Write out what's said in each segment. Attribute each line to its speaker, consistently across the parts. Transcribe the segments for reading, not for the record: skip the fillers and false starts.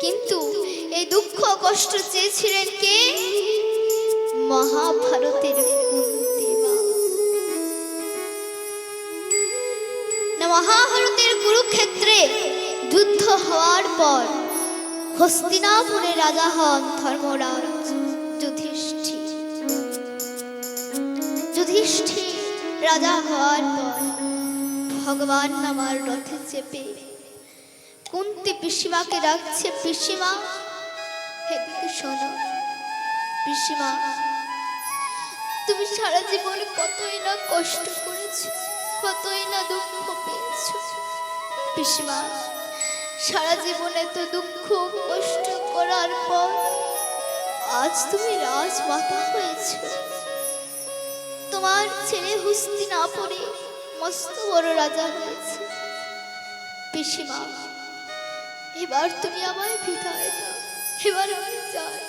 Speaker 1: কিন্তু এই দুঃখ কষ্ট চেয়েছিলেন কে? মহাভারতের কুন্তী মা। না, মহাভারতের কুরুক্ষেত্রে যুদ্ধ হওয়ার পর হস্তিনাপুরে রাজা হন ধর্মরাজ যুধিষ্ঠির। যুধিষ্ঠির রাজা হওয়ার পর ভগবান আমার রথে চেপে কুন্তী পিসিমাকে ডাকছে, পিসিমা এদিকে শোনো। পিসিমা, তুমি সারা জীবনে কতই না কষ্ট করেছো, কতই না দুঃখ পেয়েছো। পিসিমা, সারা জীবনে তো দুঃখ কষ্ট করার পর আজ তুমি রাজমাতা হয়েছো। তোমার ছেলে হস্তিনাপুরে মস্ত বড় রাজা হয়েছে। পিসিমা, এবার তুমি আমায় বিদায় দাও, এবার আমি যাই।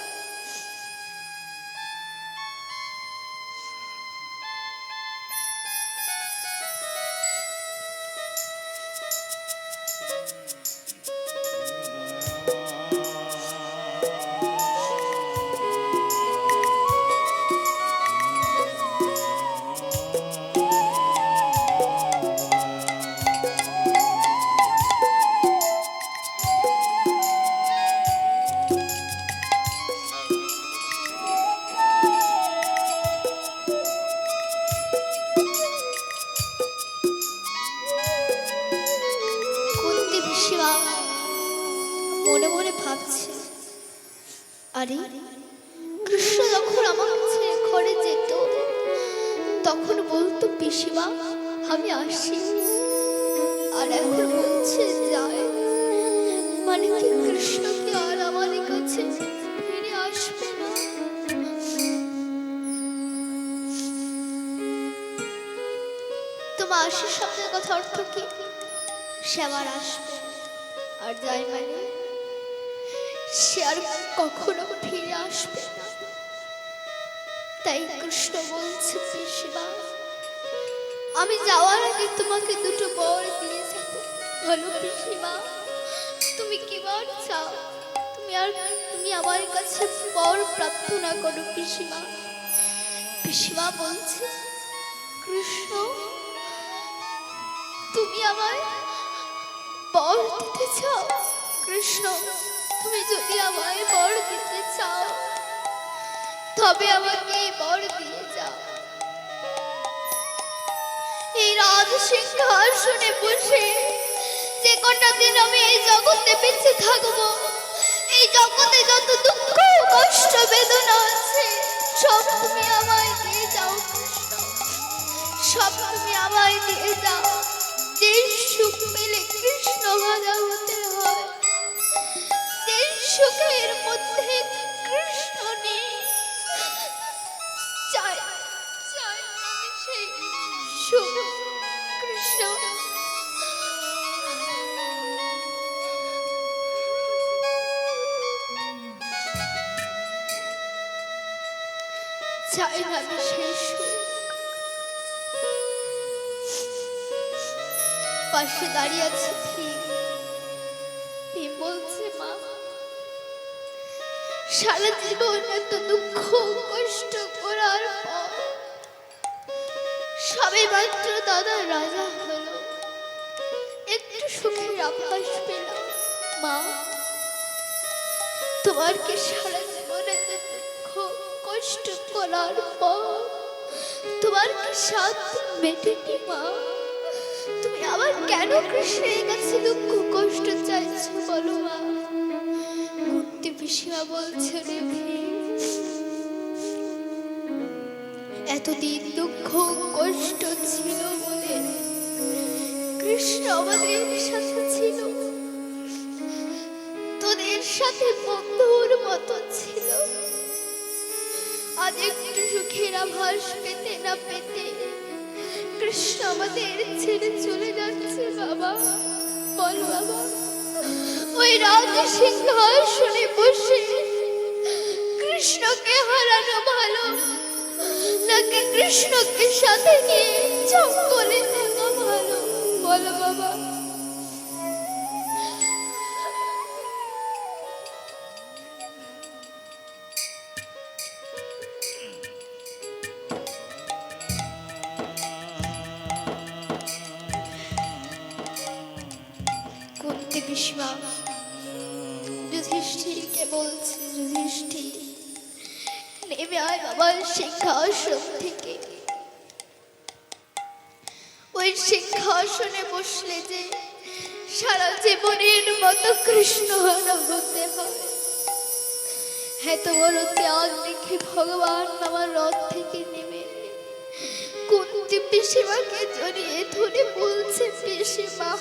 Speaker 1: মনে মনে ভাবছে, আরে কৃষ্ণ যখন আমাকে ছেড়ে ঘরে যেত তখন বলতো পিসিমা আমি আসি, আর এখন বলছে যায়, মানে কি কৃষ্ণ কি আর আমাদের কাছে ফিরে আসবে না? তোমার আসার শব্দের কথা অর্থ কি? সে আবার আসবে, আর যায় মানে সে আর কখনো ফিরে আসবে না। তাই কৃষ্ণ বলছে, পিসিমা আমি যাওয়ার আগে তোমাকে দুটো বর দিয়ে যাব। বলো পিসিমা, তুমি কি বর চাও? তুমি আমার কাছে বর প্রার্থনা করো পিসিমা। পিসিমা বলছে, কৃষ্ণ তুমি আমায় বর দিতে চাও? কৃষ্ণ তুমি যদি আমায় বর দিতে চাও তবে আমাকে বর দিয়ে যাও। এই রাজ সিংহাসনে বসে যে কটা দিন আমি এই জগতে বেঁচে থাকবো, এই জগতে যত দুঃখ কষ্ট বেদনা আছে সব তুমি আমায় দিয়ে যাও কৃষ্ণ, সব তুমি আমায় দিয়ে যাও। যে সুখ পেলে কৃষ্ণ ভাজা হতে হয়, যে সুখের মধ্যে কৃষ্ণ নেই, চাই চাই আমি সেই সুখ কৃষ্ণ। চাই না আমি সেই সুখ। পাশে দাঁড়িয়ে আছে ভীম। ভীম বলছে, মা সারা জীবন এত দুঃখ কষ্ট করার পর সবে মাত্র দাদা রাজা হলো, একটু সুখের আভাস পেলাম। মা তোমার কি সারা জীবন এত দুঃখ কষ্ট করার পর তোমার কি স্বাদ মেটেনি? মা তুমি আবার কেন কৃষ্ণের কাছে দুঃখ কষ্ট চাইছো বলো? মা কুন্তী পিসিমা বলছে, রে ভীম এতদিন দুঃখ কষ্ট ছিল বলে কৃষ্ণ আমাদের সাথে ছিল, তোদের সাথে বন্ধুর মতো ছিল। আজ একটু সুখের আভাস পেতে না পেতে কৃষ্ণ আমাদের ছেড়ে চলে যাচ্ছে। বাবা বল বাবা, ওই রাজ সিংহাসনে বসে কৃষ্ণকে হারানো ভালো নাকি কৃষ্ণকে সাথে নিয়ে জঙ্গলে থাকা ভালো? বলো বাবা। পিসমা, যুধিষ্ঠিরকে বলছে, যুধিষ্ঠির নেমে আয় বাবার সিংহাসন থেকে। ওই সিংহাসনে বসলে যে সারা জীবনের মতো কৃষ্ণ হতে হয়। এত বড় ত্যাগ দেখে ভগবান আমার রথ থেকে নেমে কুন্তি পিসিমাকে জড়িয়ে ধরে বলছে, পিসিমা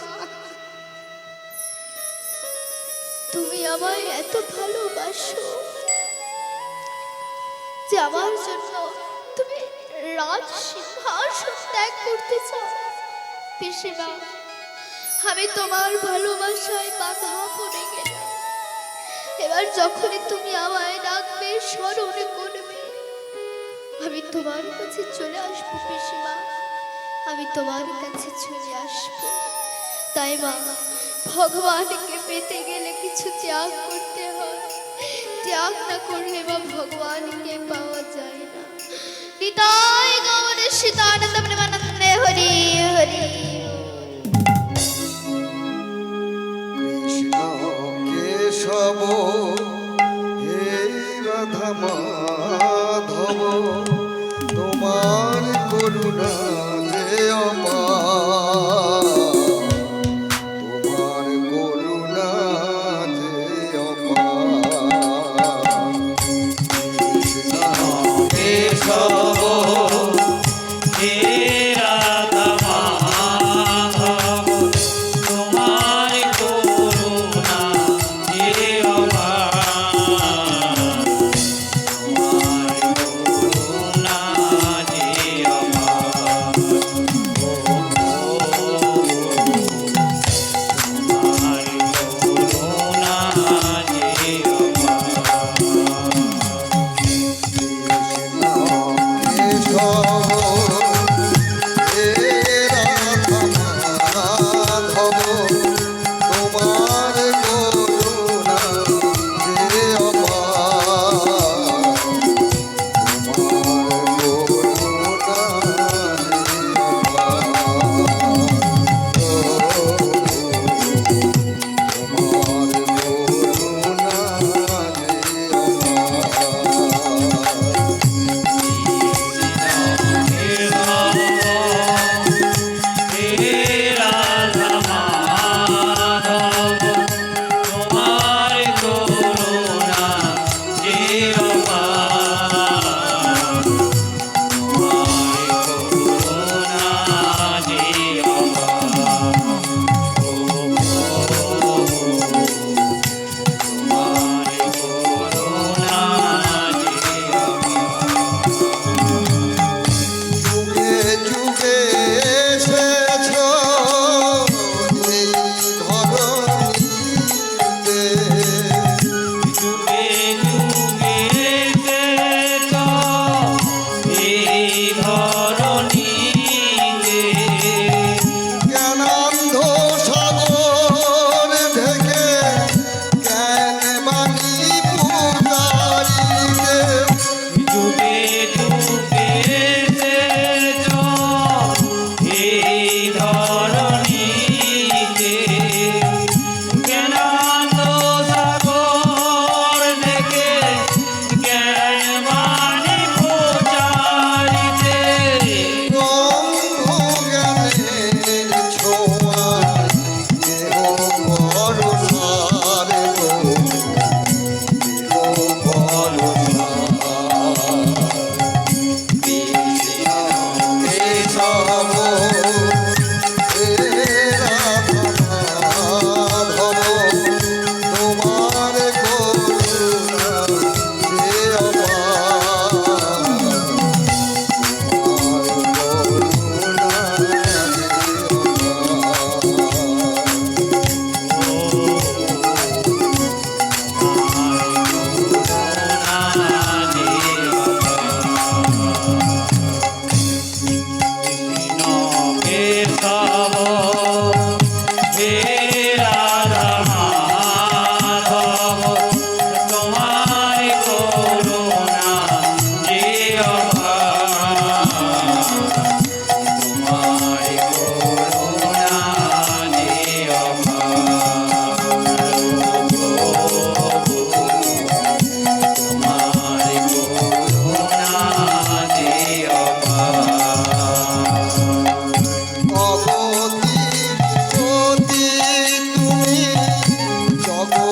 Speaker 1: তুমি আমায় এত ভালোবাসো যে আমার জন্য তুমি রাজ সিংহাসন ত্যাগ করতে চাও। পিসিমা আমি তোমার ভালোবাসায় বাধা পড়ে গেলাম। এবার যখনই তুমি আমায় ডাকবে, স্মরণ করবে, আমি তোমার কাছে চলে আসবো। পিসিমা আমি তোমার কাছে চলে আসবো। তাই মা, ভগবানকে পেতে গেলে কিছু ত্যাগ করতে হয়। ত্যাগ না করলে বা ভগবানকে পাওয়া যায় না। নিতাই গৌর সীতানন্দ প্রেমানন্দে হরি হরি।
Speaker 2: কৃষ্ণ কেশব হে রাধা মাধব, তোমার করুণা যে অপার, তোমার করুণা যে অপার। কৃষ্ণ কেশব
Speaker 3: হে রাধা মাধব, তোমার করুণা যে অপার,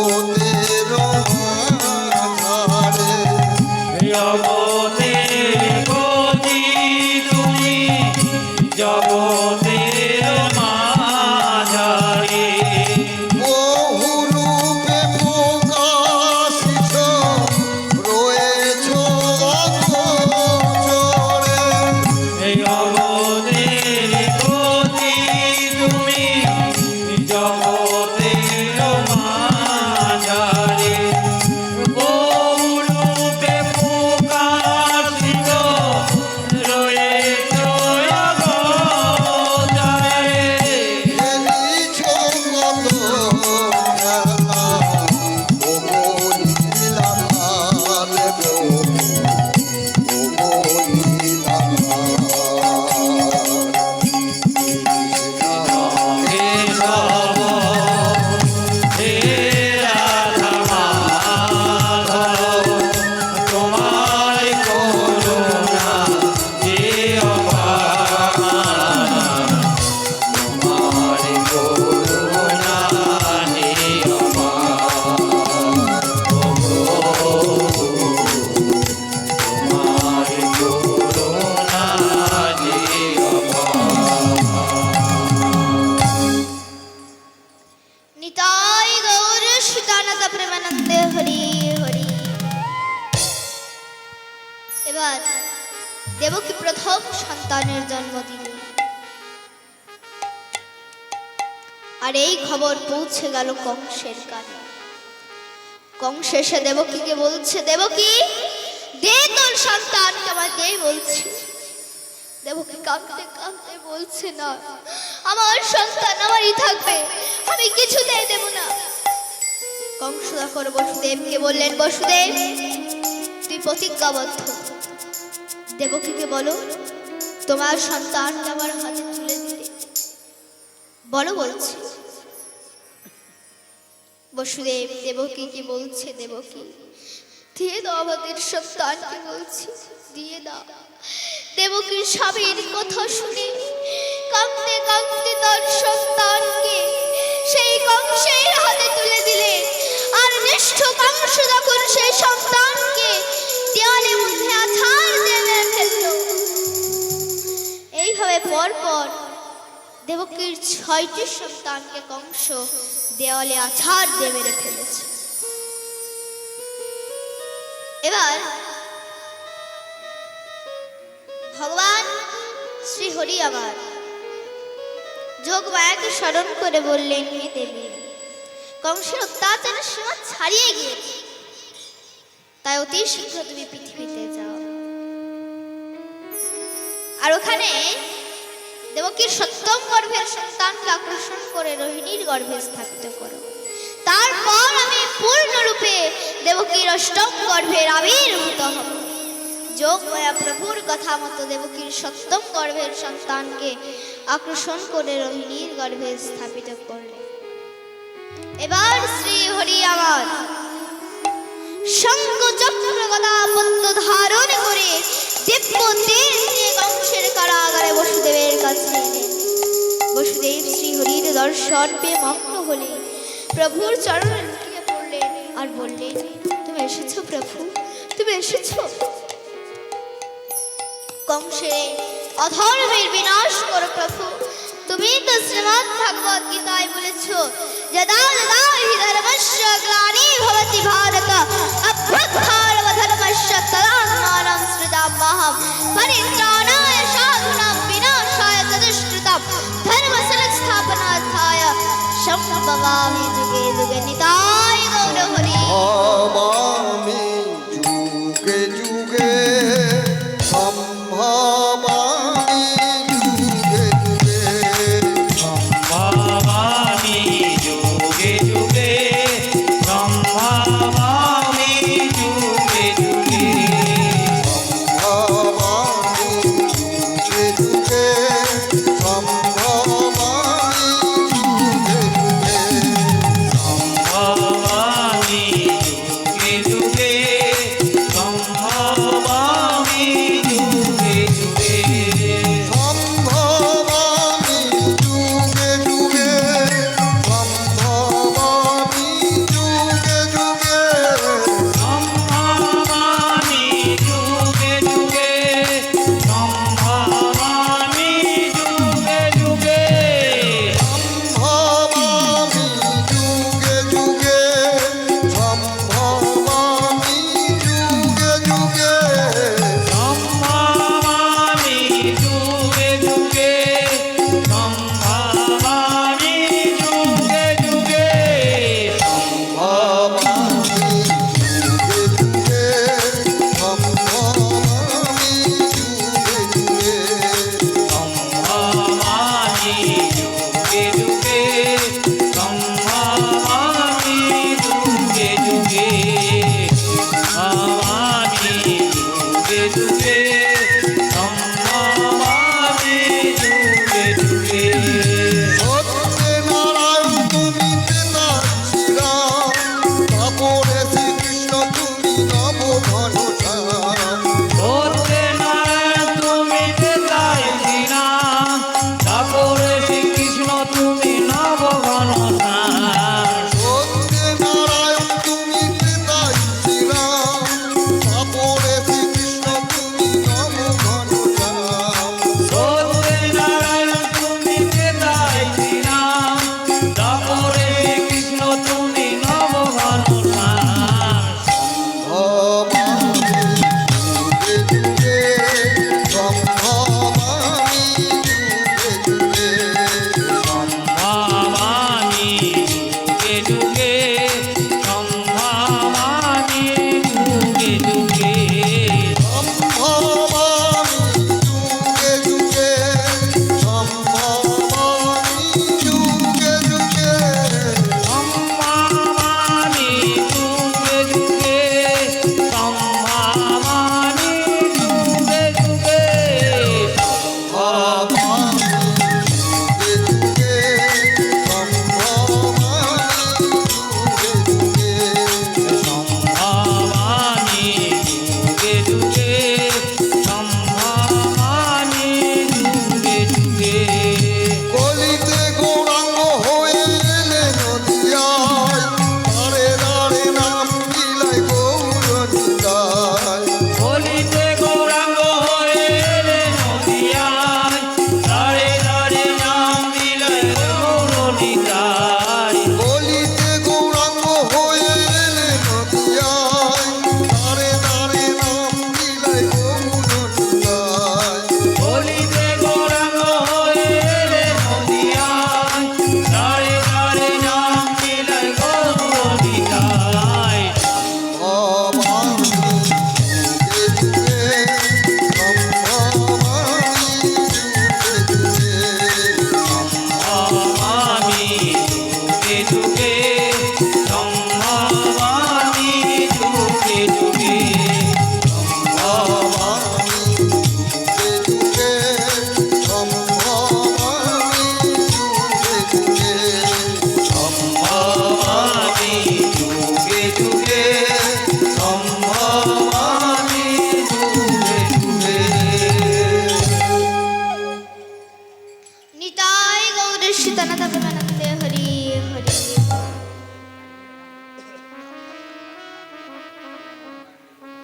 Speaker 2: জগতের মাঝারে
Speaker 3: জগতের গতি তুমি জগতের মাঝারে
Speaker 2: বহুরূপে প্রকাশিত রয়েছ অগোচরে।
Speaker 3: জগতের গতি তুমি জগতের মাঝারে বহুরূপে প্রকাশিত রয়েছ অগোচরে।
Speaker 2: খেলিছ কত খেলা, ওগো লীলালাল গো, ওগো লীলালাল।
Speaker 3: হে রাধা মাধব তোমার করুণা যে অপার, তোমার করুণা হে অপার, তোমার করুণা যে
Speaker 1: নিতাই গৌর সুদানন্দ প্রেমানন্দে হরি হরি। এবার দেবকী প্রথম সন্তানের জন্ম দিল, আর এই খবর পৌঁছে গেল কংসের কানে। কংস এসে দেবকীকে বলছে, দেবকী দে তোর সন্তানকে আমায় দে বলছি। দেবকী কাঁদতে কাঁদতে বলছে, না আমার সন্তান আমারই থাকবে, আমি কিছুতেই দেব না। কংস তখন বসুদেবকে বললেন, বসুদেব তুই প্রতিজ্ঞাবদ্ধ, দেবকীকে বলো তোমার সন্তানকে আমার হাতে তুলে দিতে বলো বলছি। বসুদেব দেবকীকে বলছে, দেবকী দিয়ে দাও আমাদের সন্তানকে বলছি, দিয়ে দাও। দেবকীর স্বামীর কথা শুনে কাঁদতে কাঁদতে তার সন্তানকে সেই কংসের হাতে তুলে দিলে, আর নিষ্ঠ কংস যখন সেই সন্তানকে দেওয়ালের মধ্যে আছাড় দিয়ে ফেলল। এইভাবে পরপর দেবকীর 6টি সন্তানকে কংস দেওয়ালে আছাড় দিয়ে মেরে ফেলেছে। এবার ভগবান শ্রী হরি আবার যোগমায়াকে স্মরণ করে বললেন, হে দেবী, কংসের অত্যাচারের সীমা ছাড়িয়ে গিয়েছে, তাই অতি শীঘ্র তুমি পৃথিবীতে যাও, আর ওখানে দেবকীর সপ্তম গর্ভের সন্তানকে আকর্ষণ করে রোহিণীর গর্ভে স্থাপিত করো। তারপর আমি পূর্ণরূপে দেবকীর অষ্টম গর্ভের আবির্ভূত হব। যোগমায়া প্রভুর কথা মতো দেবকীর সপ্তম গর্ভের সন্তানকে আকর্ষণ করে রোহিণীর গর্ভে স্থাপিত করলে। এবার শ্রী হরি আমার শঙ্খ চক্র গদা পদ্ম ধারণ করে দিব্য তেজ নিয়ে কংসের কারাগারে বসুদেবের কাছে এলেন। বসুদেব শ্রী হরির দর্শন পেয়ে মগ্ন হলেন, প্রভুর চরণে লুটিয়ে পড়লেন আর বললেন, তুমি এসেছো প্রভু, তুমি এসেছো। কংসের অধর্মের বিনাশ করো প্রভু। তুমি তো শ্রীমদ্ ভগবদ গীতায় বলেছো, যদা যদা হি ধর্মস্য গ্লানি ভবতি ভারত অভ্যুত্থানমধর্মস্য তদাত্মাनं সৃজাম্যহং পরিত্রাণায় সাধূনাং বিনাশায় তদুষ্কৃতং ধর্মসংস্থাপনার্থায় সম্ভবামি যুগে যুগে। নিতাই গৌর হরি।
Speaker 2: ভবামি যুগে যুগে, সম্ভবামি যুগে যুগে,
Speaker 3: সম্ভবামি যুগে যুগে, সম্ভবামি যুগে যুগে,
Speaker 2: সম্ভবামি যুগে যুগে, সম্ভবামি যুগে যুগে।
Speaker 3: সম্ভবামি যুগে যুগে, সম্ভবামি যুগে যুগে,
Speaker 2: সম্ভবামি যুগে যুগে, সম্ভবামি যুগে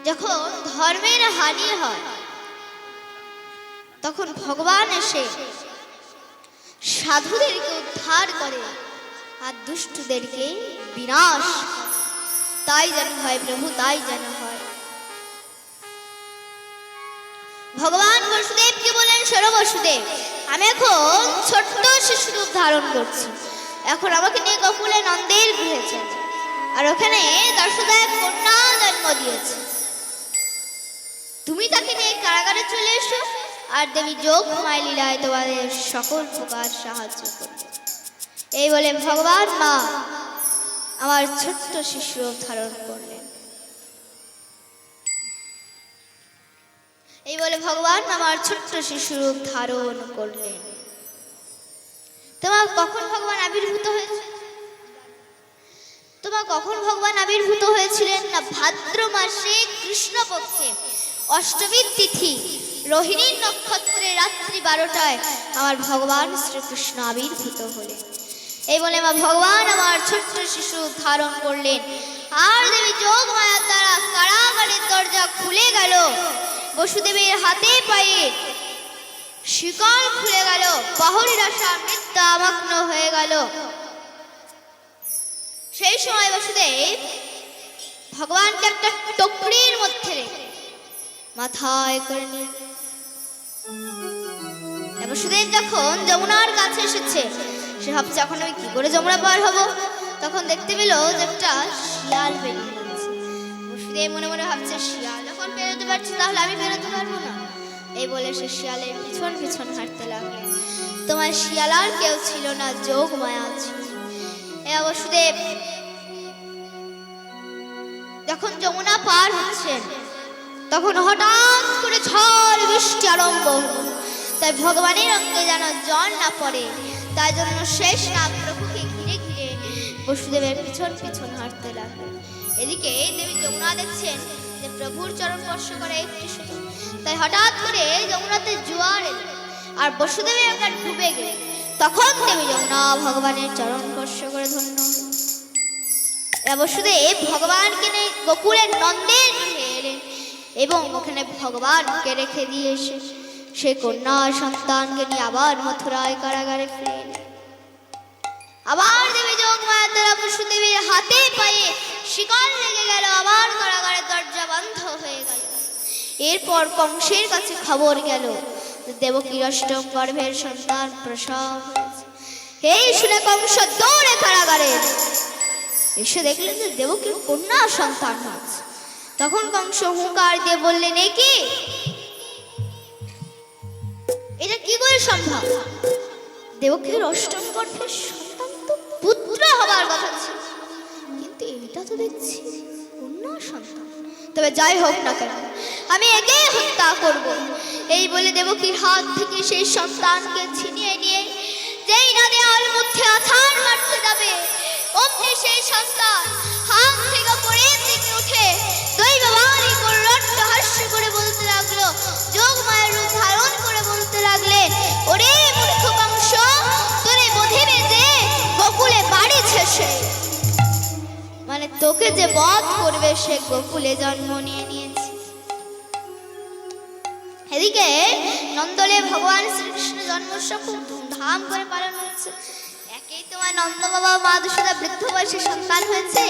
Speaker 1: যখন ধর্মের হানি হয় তখন ভগবান এসে সাধুদেরকে উদ্ধার করে আর দুষ্টদেরকে বিনাশ করে। তাই যেন হয় প্রভু, তাই যেন হয়। ভগবান বসুদেবকে বলেন, শোনো বসুদেব, আমি এখন ছোট্ট শিশু রূপ ধারণ করছি। এখন আমাকে নিয়ে গোকুলে নন্দের গৃহে চলে, আর ওখানে দশদেব কন্যা জন্ম দিয়েছে। তুমি তাকে নিয়ে কারাগারে চলে এসো, আর দেবী যোগ মায় লীলায় তোমাদের সকল প্রকার সাহায্য করবে। এই বলে ভগবান মা আমার ছোট্ট শিশু রূপ ধারণ করলেন। এই বলে ভগবান আমার ছোট্ট শিশু রূপ ধারণ করলেন। তোমার কখন ভগবান আবির্ভূত হয়েছে? তোমার কখন ভগবান আবির্ভূত হয়েছিলেন? না, ভাদ্র মাসে কৃষ্ণপক্ষে অষ্টমীর তিথি রোহিণী নক্ষত্রে রাত্রি 12টায় আমার ভগবান শ্রীকৃষ্ণ আবির্ভূত হলেন। এই বলে মা ভগবান আমার ছোট্ট শিশু ধারণ করলেন। আর দেবী যোগ মায়ার দ্বারা কারাগারের দরজা খুলে গেল, বসুদেবের হাতে পায়ে শিকল খুলে গেল, বাহরির আশা মৃত্যুমগ্ন হয়ে গেল। সেই সময় বসুদেব ভগবানকে একটা টকরির মধ্যে রেখে মাথায় করে নিয়ে বসুদেব যখন যমুনার কাছে এসেছে, সে ভাবছে এখন আমি কি করে যমুনা পার হব। তখন দেখতে পেল যে একটা শিয়াল বেরিয়ে গেছে। বসুদেব মনে মনে ভাবছে, শিয়াল যখন বেরোতে পারছে তাহলে আমি বেরোতে পারবো না। এই বলে সে শিয়ালের পিছন পিছন হাঁটতে লাগলেন। তোমার শিয়াল আর কেউ ছিল না, যোগ মায়া ছিল। বসুদেব যখন যমুনা পার হচ্ছেন তখন হঠাৎ করে ঝড় বৃষ্টি আরম্ভ হলো। তাই ভগবানের অঙ্গে যেন জল না পড়ে, তাই জন্য শেষ নাগ প্রভুকে ঘিরে ঘিরে বসুদেবের পিছন পিছন হাঁটতে লাগলেন। এদিকে দেবী যমুনা দেখছেন যে প্রভুর চরণ স্পর্শ করে একটু শুধু, তাই হঠাৎ করে যমুনাতে জোয়ার এলো আর বসুদেবের আমরা ডুবে গেল। তখন দেবী যমুনা ভগবানের চরণ স্পর্শ করে ধন্য হল। বসুদেব ভগবানকে নিয়ে গোকুলের নন্দের গৃহে এলেন এবং ওখানে ভগবানকে রেখে দিয়ে এসে সে কন্যা সন্তানকে নিয়ে আবার মথুরায় কারাগারে ফিরে এলেন। আবার দেবী যোগ মায়ার দ্বারা বসুদেবের হাতে পায়ে শিকল লেগে গেল, আবার কারাগারের দরজা বন্ধ হয়ে গেল। এরপর কংসের কাছে খবর গেল দেবকীর অষ্টম গর্ভের সন্তান প্রসব হয়েছে। এই শুনে কংস দৌড়ে কারাগারে এসে দেখলেন যে দেবকীর কন্যা সন্তান হয়েছে। তখন কংস হুঙ্কার দিয়ে বললেন, এ কি, এটা কি করে সম্ভব? দেবকীর অষ্টম গর্ভের সন্তান তো পুত্র হবার কথা ছিল, কিন্তু এটা তো দেখছি কন্যা সন্তান। তবে যাই হোক না কেন, আমি একে হত্যা করব। এই বলে দেবকীর হাত থেকে সেই সন্তানকে ছিনিয়ে নিয়ে যেই না দেওয়ার মধ্যে আছাড় মারতে যাবে, অমনি সেই সন্তান হাত থেকে পড়ে থেকে উঠে দৈববাণী করণ্ড হাস্য করে বলতে লাগলো, যোগ মায়ের রূপ ধারণ করে বলতে লাগলেন, ওরে মূর্খ কংস, তোরে বধিবে যে গোকুলে বাড়িছে সে। মানে তোকে যে বধ করবে সে গোকুলে জন্ম নিয়ে নিয়েছে। এদিকে নন্দলে ভগবান শ্রীকৃষ্ণ জন্মোৎসব খুব ধুমধাম করে পালন হচ্ছে। একেই তোমার নন্দ বাবা মা যশোদা বৃদ্ধ বয়সে সন্তান হয়েছে,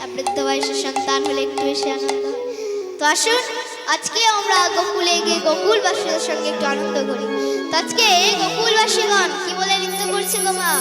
Speaker 1: আর বৃদ্ধ বয়সে সন্তান হলে একটু বেশি আনন্দ হয়। তো আসুন আজকে আমরা গোকুলে গিয়ে গোকুলবাসীদের সঙ্গে একটু আনন্দ করি। তো আজকে গোকুলবাসীগণ কি বলে নৃত্য করছে গো মা?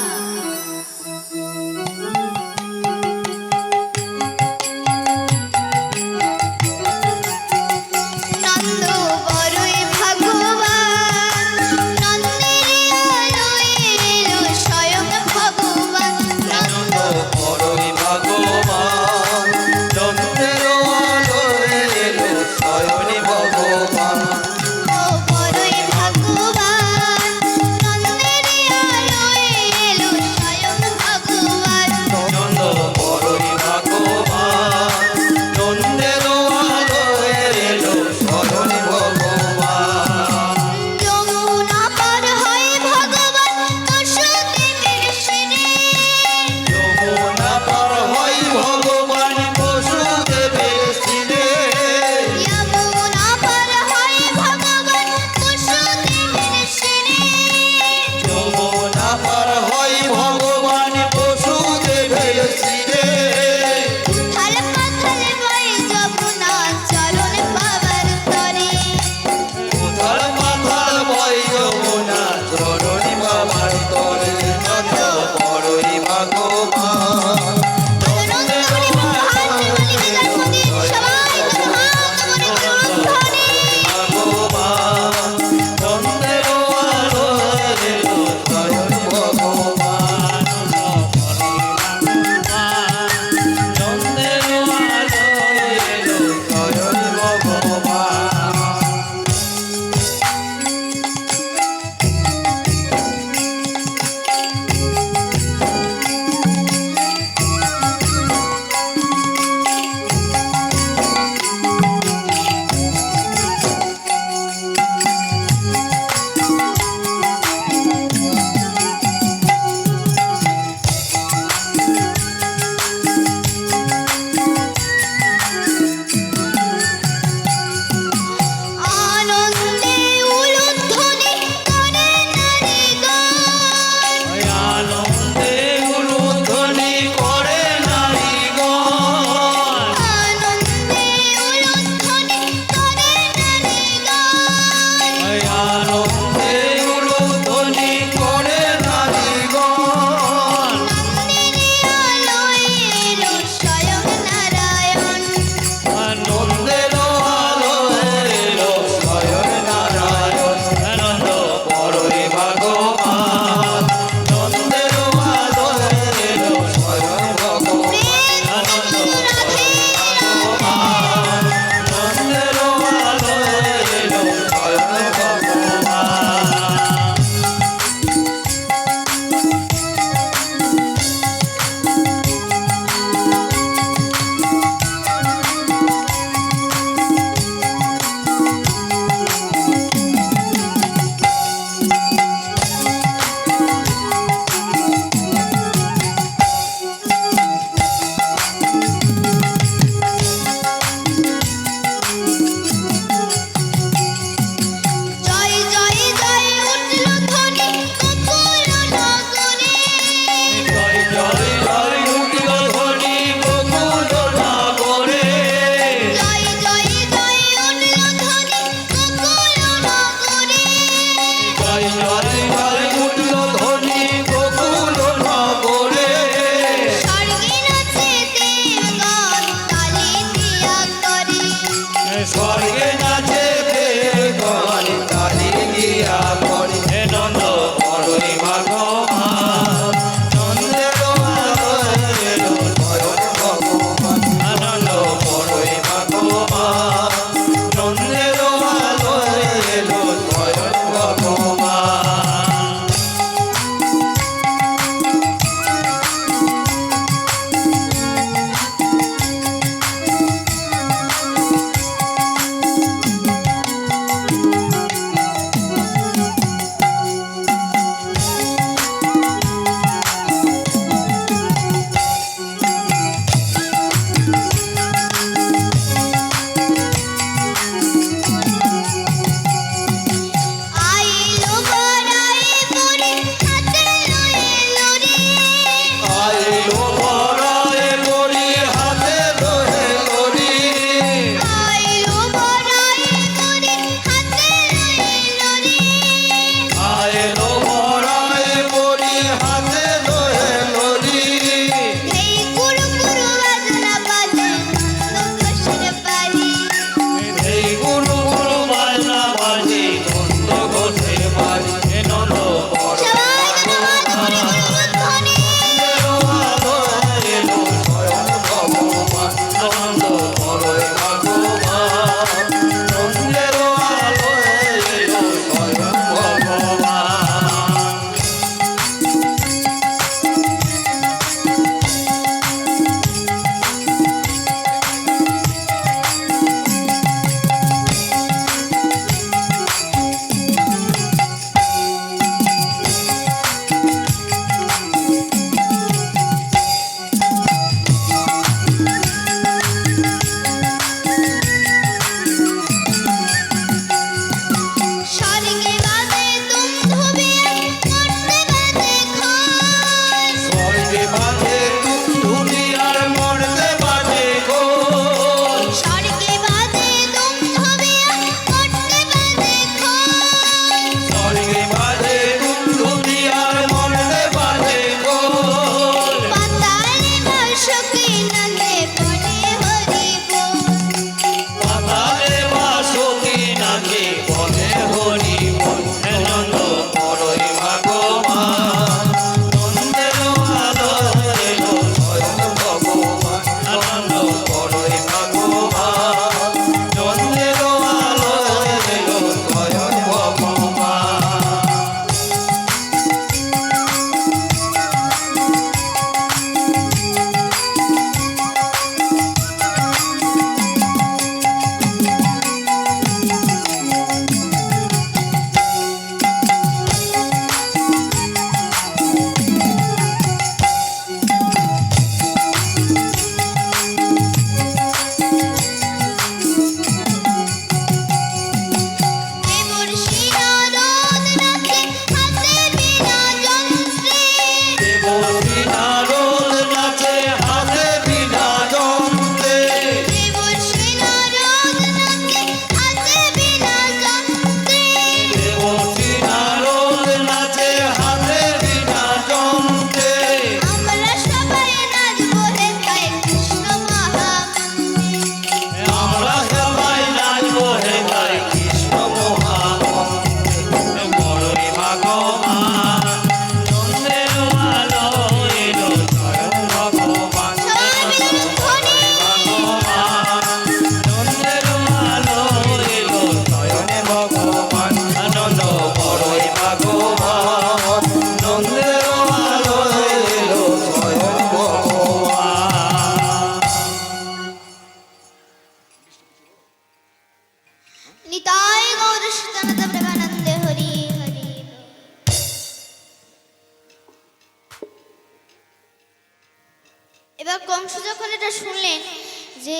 Speaker 1: যে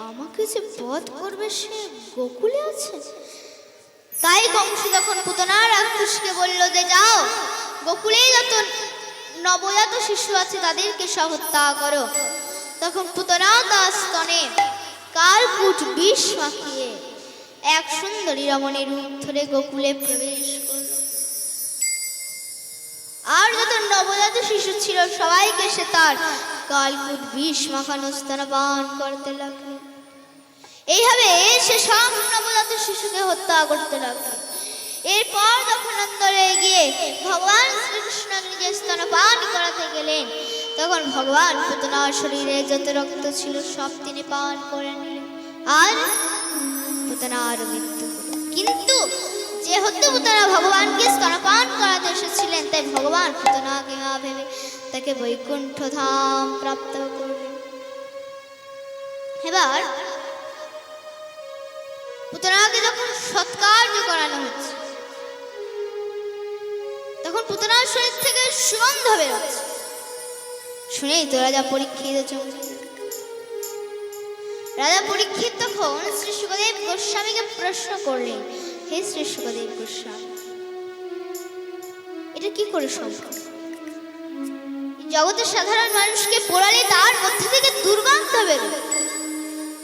Speaker 1: আমাকে যে বধ করবে সে গোকুলে আছে। তাই কংস তখন পুতনা রাক্ষসকে বলল যে যাও, গোকুলে যত নবজাত শিশু আছে তাদেরকে সব হত্যা করো। তখন পুতনা তার স্তনে কালকূট বিষ মাখিয়ে এক সুন্দরী রমণীর রূপ ধরে গোকুলে প্রবেশ করল। আর যত নবজাত শিশু ছিল সবাইকে সে তার কালকূট বিষ মাখানো স্তনপান করতে লাগলো। এইভাবে সে সব নবজাত শিশুকে হত্যা করতে লাগলো। এরপর যখন অন্তরে গিয়ে ভগবান শ্রীকৃষ্ণ নিজের স্তনপান করাতে গেলেন, তখন ভগবান পুতনার শরীরে যত রক্ত ছিল সব তিনি পান করে নিলেন, আর পুতনার মৃত্যু হলো। কিন্তু যেহেতু পুতনা ভগবানকে স্তনপান করাতে এসেছিলেন, তাই ভগবান পুতনাকে মা ভেবে তাকে বৈকুণ্ঠ ধাম প্রাপ্ত করলেন। এবার পুতনাকে যখন সৎকার্য করানো হচ্ছে, তখন পুতনার শরীর থেকে সুগন্ধ বেরোচ্ছে। শুনেই তো রাজা পরীক্ষিত চমকে। রাজা পরীক্ষিত তখন শ্রী শুকদেব গোস্বামীকে প্রশ্ন করলেন, হে শ্রী শুকদেব গোস্বামী, এটা কি করে সম্ভব? জগতের সাধারণ মানুষকে পোড়ালে তার মধ্যে থেকে দুর্গন্ধ বেরোয়,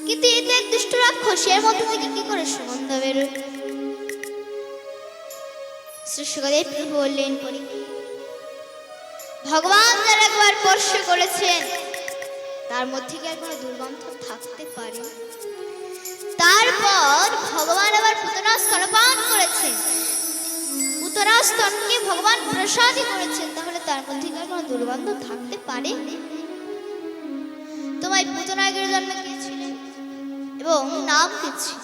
Speaker 1: কিন্তু এতে এক দুষ্ট রাক্ষস, এর মধ্যে থেকে কি করে সুগন্ধ বেরোয়? শ্রী শুকদেব বললেন, ভগবান যারা একবার স্পর্শ করেছেন তার মধ্যে কি আর কোনো দুর্গন্ধ থাকতে পারে? তারপর ভগবান আবার পুতনার স্তনপান করেছেন, পুতনার স্তনকে ভগবান প্রসাদী করেছেন, তাহলে তার মধ্যে কি আর কোনো দুর্গন্ধ থাকতে পারে? তোমায় পুতনাগের জন্ম দিয়েছিলেন এবং নাম কি ছিল?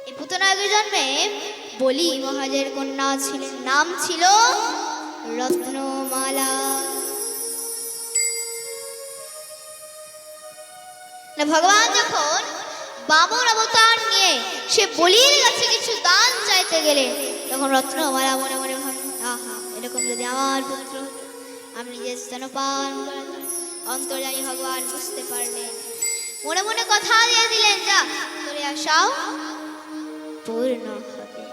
Speaker 1: এই পুতনাগের জন্মে বলি মহারাজের কন্যা ছিলেন, নাম ছিল রত্নমালা। ভগবান যখন বামন অবতার নিয়ে সে বলির কাছে কিছু দান চাইতে গেলেন, তখন রত্নমালা মনে মনে ভাবলেন, আহা, এরকম যদি আমার পুত্র হতো, আমি নিজের স্তনপান করাতাম। অন্তর্যামী ভগবান বুঝতে পারলেন, মনে মনে কথা দিয়ে দিলেন, যা, তোর আশাও পূর্ণ হবে।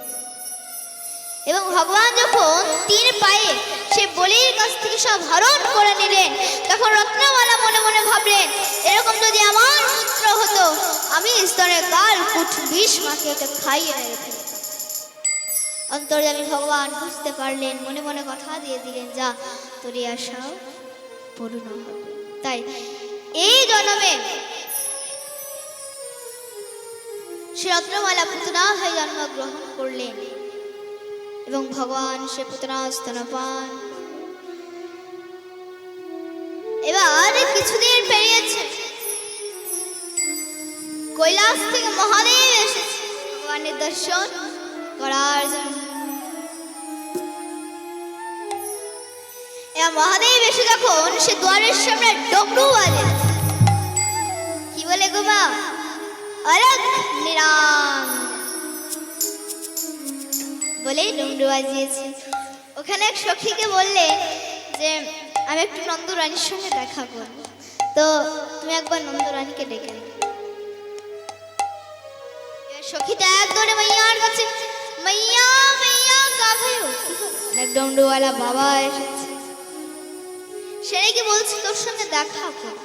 Speaker 1: এবং ভগবান যখন 3 পায়ে সে বলির কাছ থেকে সব হরণ করে নিলেন, তখন রত্নমালা মনে মনে ভাবলেন, এরকম যদি আমার পুত্র হতো, আমি স্তনে কালকূট বিষ মাখিয়ে ওকে খাইয়ে মেরে ফেলতাম। অন্তর্যামী ভগবান বুঝতে পারলেন, মনে মনে কথা দিয়ে দিলেন, যা, তোর আশাও পূর্ণ হবে। তাই এই জন্মে সে রত্নমালা পুতনা হয়ে জন্মগ্রহণ করলেন এবং ভগবান সে পুতনা স্তনপান। এবার কিছুদিন পেরিয়েছে, কৈলাস থেকে মহাদেব এসেছে ভগবানের দর্শন করার জন্য। মহাদেব এসে যখন সে দ্বারের সামনে ডমরু বাজে, কি বলে গো মা, অলক নিরাম বলেই ডমরু বাজিয়েছে। ওখানে এক সখীকে বললে যে আমি একটু নন্দরানীর সঙ্গে দেখা করব, তো তুমি একবার নন্দরানীকে ডেকে নে। সখীটা এক দৌড়ে মাইয়ার কাছে, মাইয়া মাইয়া কাঁদে, এক ডমরুওয়ালা বাবা এসেছে, সে নাকি বলছে তোর সঙ্গে দেখা কর।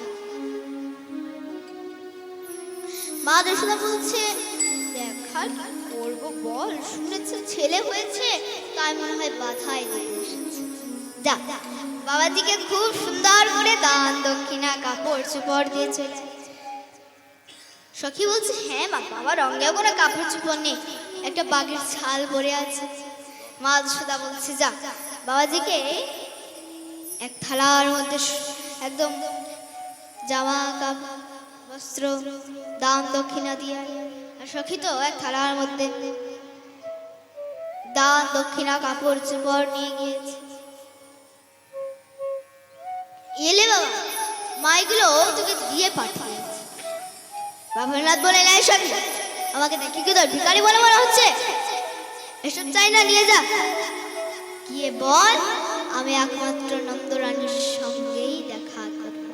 Speaker 1: মা যশোদা বলছে, দেখা করবো বল, শুনেছে ছেলে হয়েছে, তাই মনে হয় বাধাই দিয়ে এসেছে। যা, বাবাজিকে খুব সুন্দর করে দান দক্ষিণা কাপড় চোপড় দিয়ে চলে। সখী বলছে, হ্যাঁ মা, বাবার রঙেও কোনো কাপড় চোপড় নেই, একটা বাঘের ছাল পরে আছে। মা যশোদা বলছে, যা, বাবাজিকে এক থালার মধ্যে একদম জামা কাপড় বস্ত্র দান দক্ষিণা দিয়ে, আর সখী তো এক থালার মধ্যে দান দক্ষিণা কাপড় চোপড় নিয়ে গিয়েছে। এলে বাবা, মা এগুলো তোকে দিয়ে পাঠিয়েছে। বাবুনাথ বলে, নাই সখী, আমাকে দেখি কি তোর ভিখারি বলে মনে হচ্ছে? এসব চাই না, নিয়ে যা, গিয়ে বল আমি একমাত্র নন্দরানীর সঙ্গেই দেখা করব।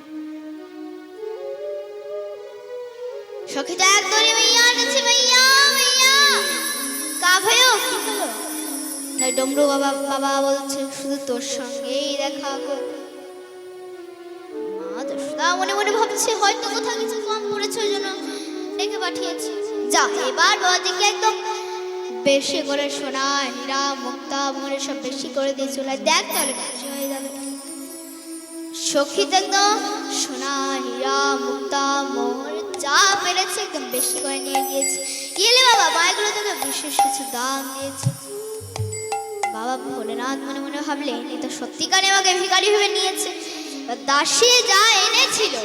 Speaker 1: সখীটা এক দৌড়ে মাইয়া কাছে মাইয়া মাইয়া কা ভাইও কি হলো না ডমরু বাবা বাবা বলছে শুধু তোর সঙ্গেই দেখা কর মা দোষটা মনে মনে ভাবছে হয়তো কোথাও কিছু কম পড়েছে ওই জন্য ডেকে পাঠিয়েছে যা এবার বাবাজিকে একদম বেশি করে সোনা হীরা মুক্তা মনে সব বেশি করে দিয়ে চলে দেখ তাহলে খুশি হয়ে যাবে সখী তো একদম সোনা হীরা মুক্তা মোহর যা পেরেছে একদম বেশি করে নিয়ে গিয়েছে এলে বাবা মায়েগুলো তোকে বিশেষ কিছু দাম দিয়েছে বাবা ভোলেনাথ মনে মনে ভাবলেন এই তো সত্যিকারে আমাকে ভিখারি ভেবে নিয়েছে দাসী যা এনেছিল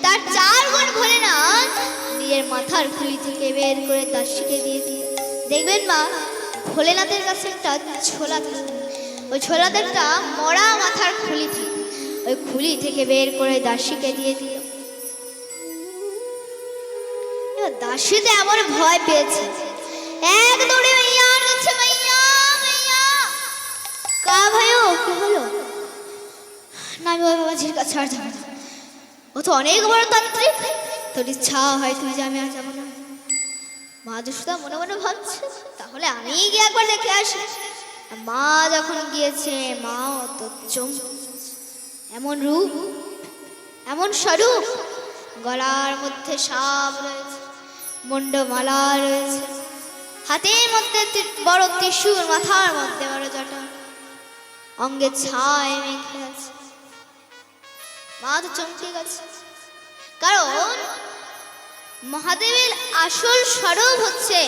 Speaker 1: তার 4 গুণ ভোলেনাথ নিজের মাথার খুলি থেকে বের করে দাসীকে দিয়ে দিয়ে দেখবেন মা ভোলেনাথের কাছে একটা ছোলা থাকে ওই ছোলাতে একটা মরা মাথার খুলি থাকে ওই খুলি থেকে বের করে দাসীকে দিয়ে দিল এবার দাসীতে এমন ভয় পেয়েছে এক দৌড়ে মাইয়া কাছে মাইয়া মাইয়া কা ভাইও কি হলো না আমি ওই বাবাজির কাছে আর যাবো না ও তো অনেক বড় তান্ত্রিক তোর ইচ্ছা হয় তুই যে আমি আর যাবো না মা যশোদা মনে মনে ভাবছে তাহলে আমি গিয়ে একবার দেখে আসি মা যখন গিয়েছে মাও তো এমন রূপ এমন স্বরূপ গলার মধ্যে সাপ রয়েছে মুন্ডমালা রয়েছে হাতের মধ্যে বড় ত্রিশূল মাথার মধ্যে বড় জটা অঙ্গে ছায় মেখে আছে মা তো চমকে গেছে কারণ মহাদেবের আসল স্বরূপ হচ্ছে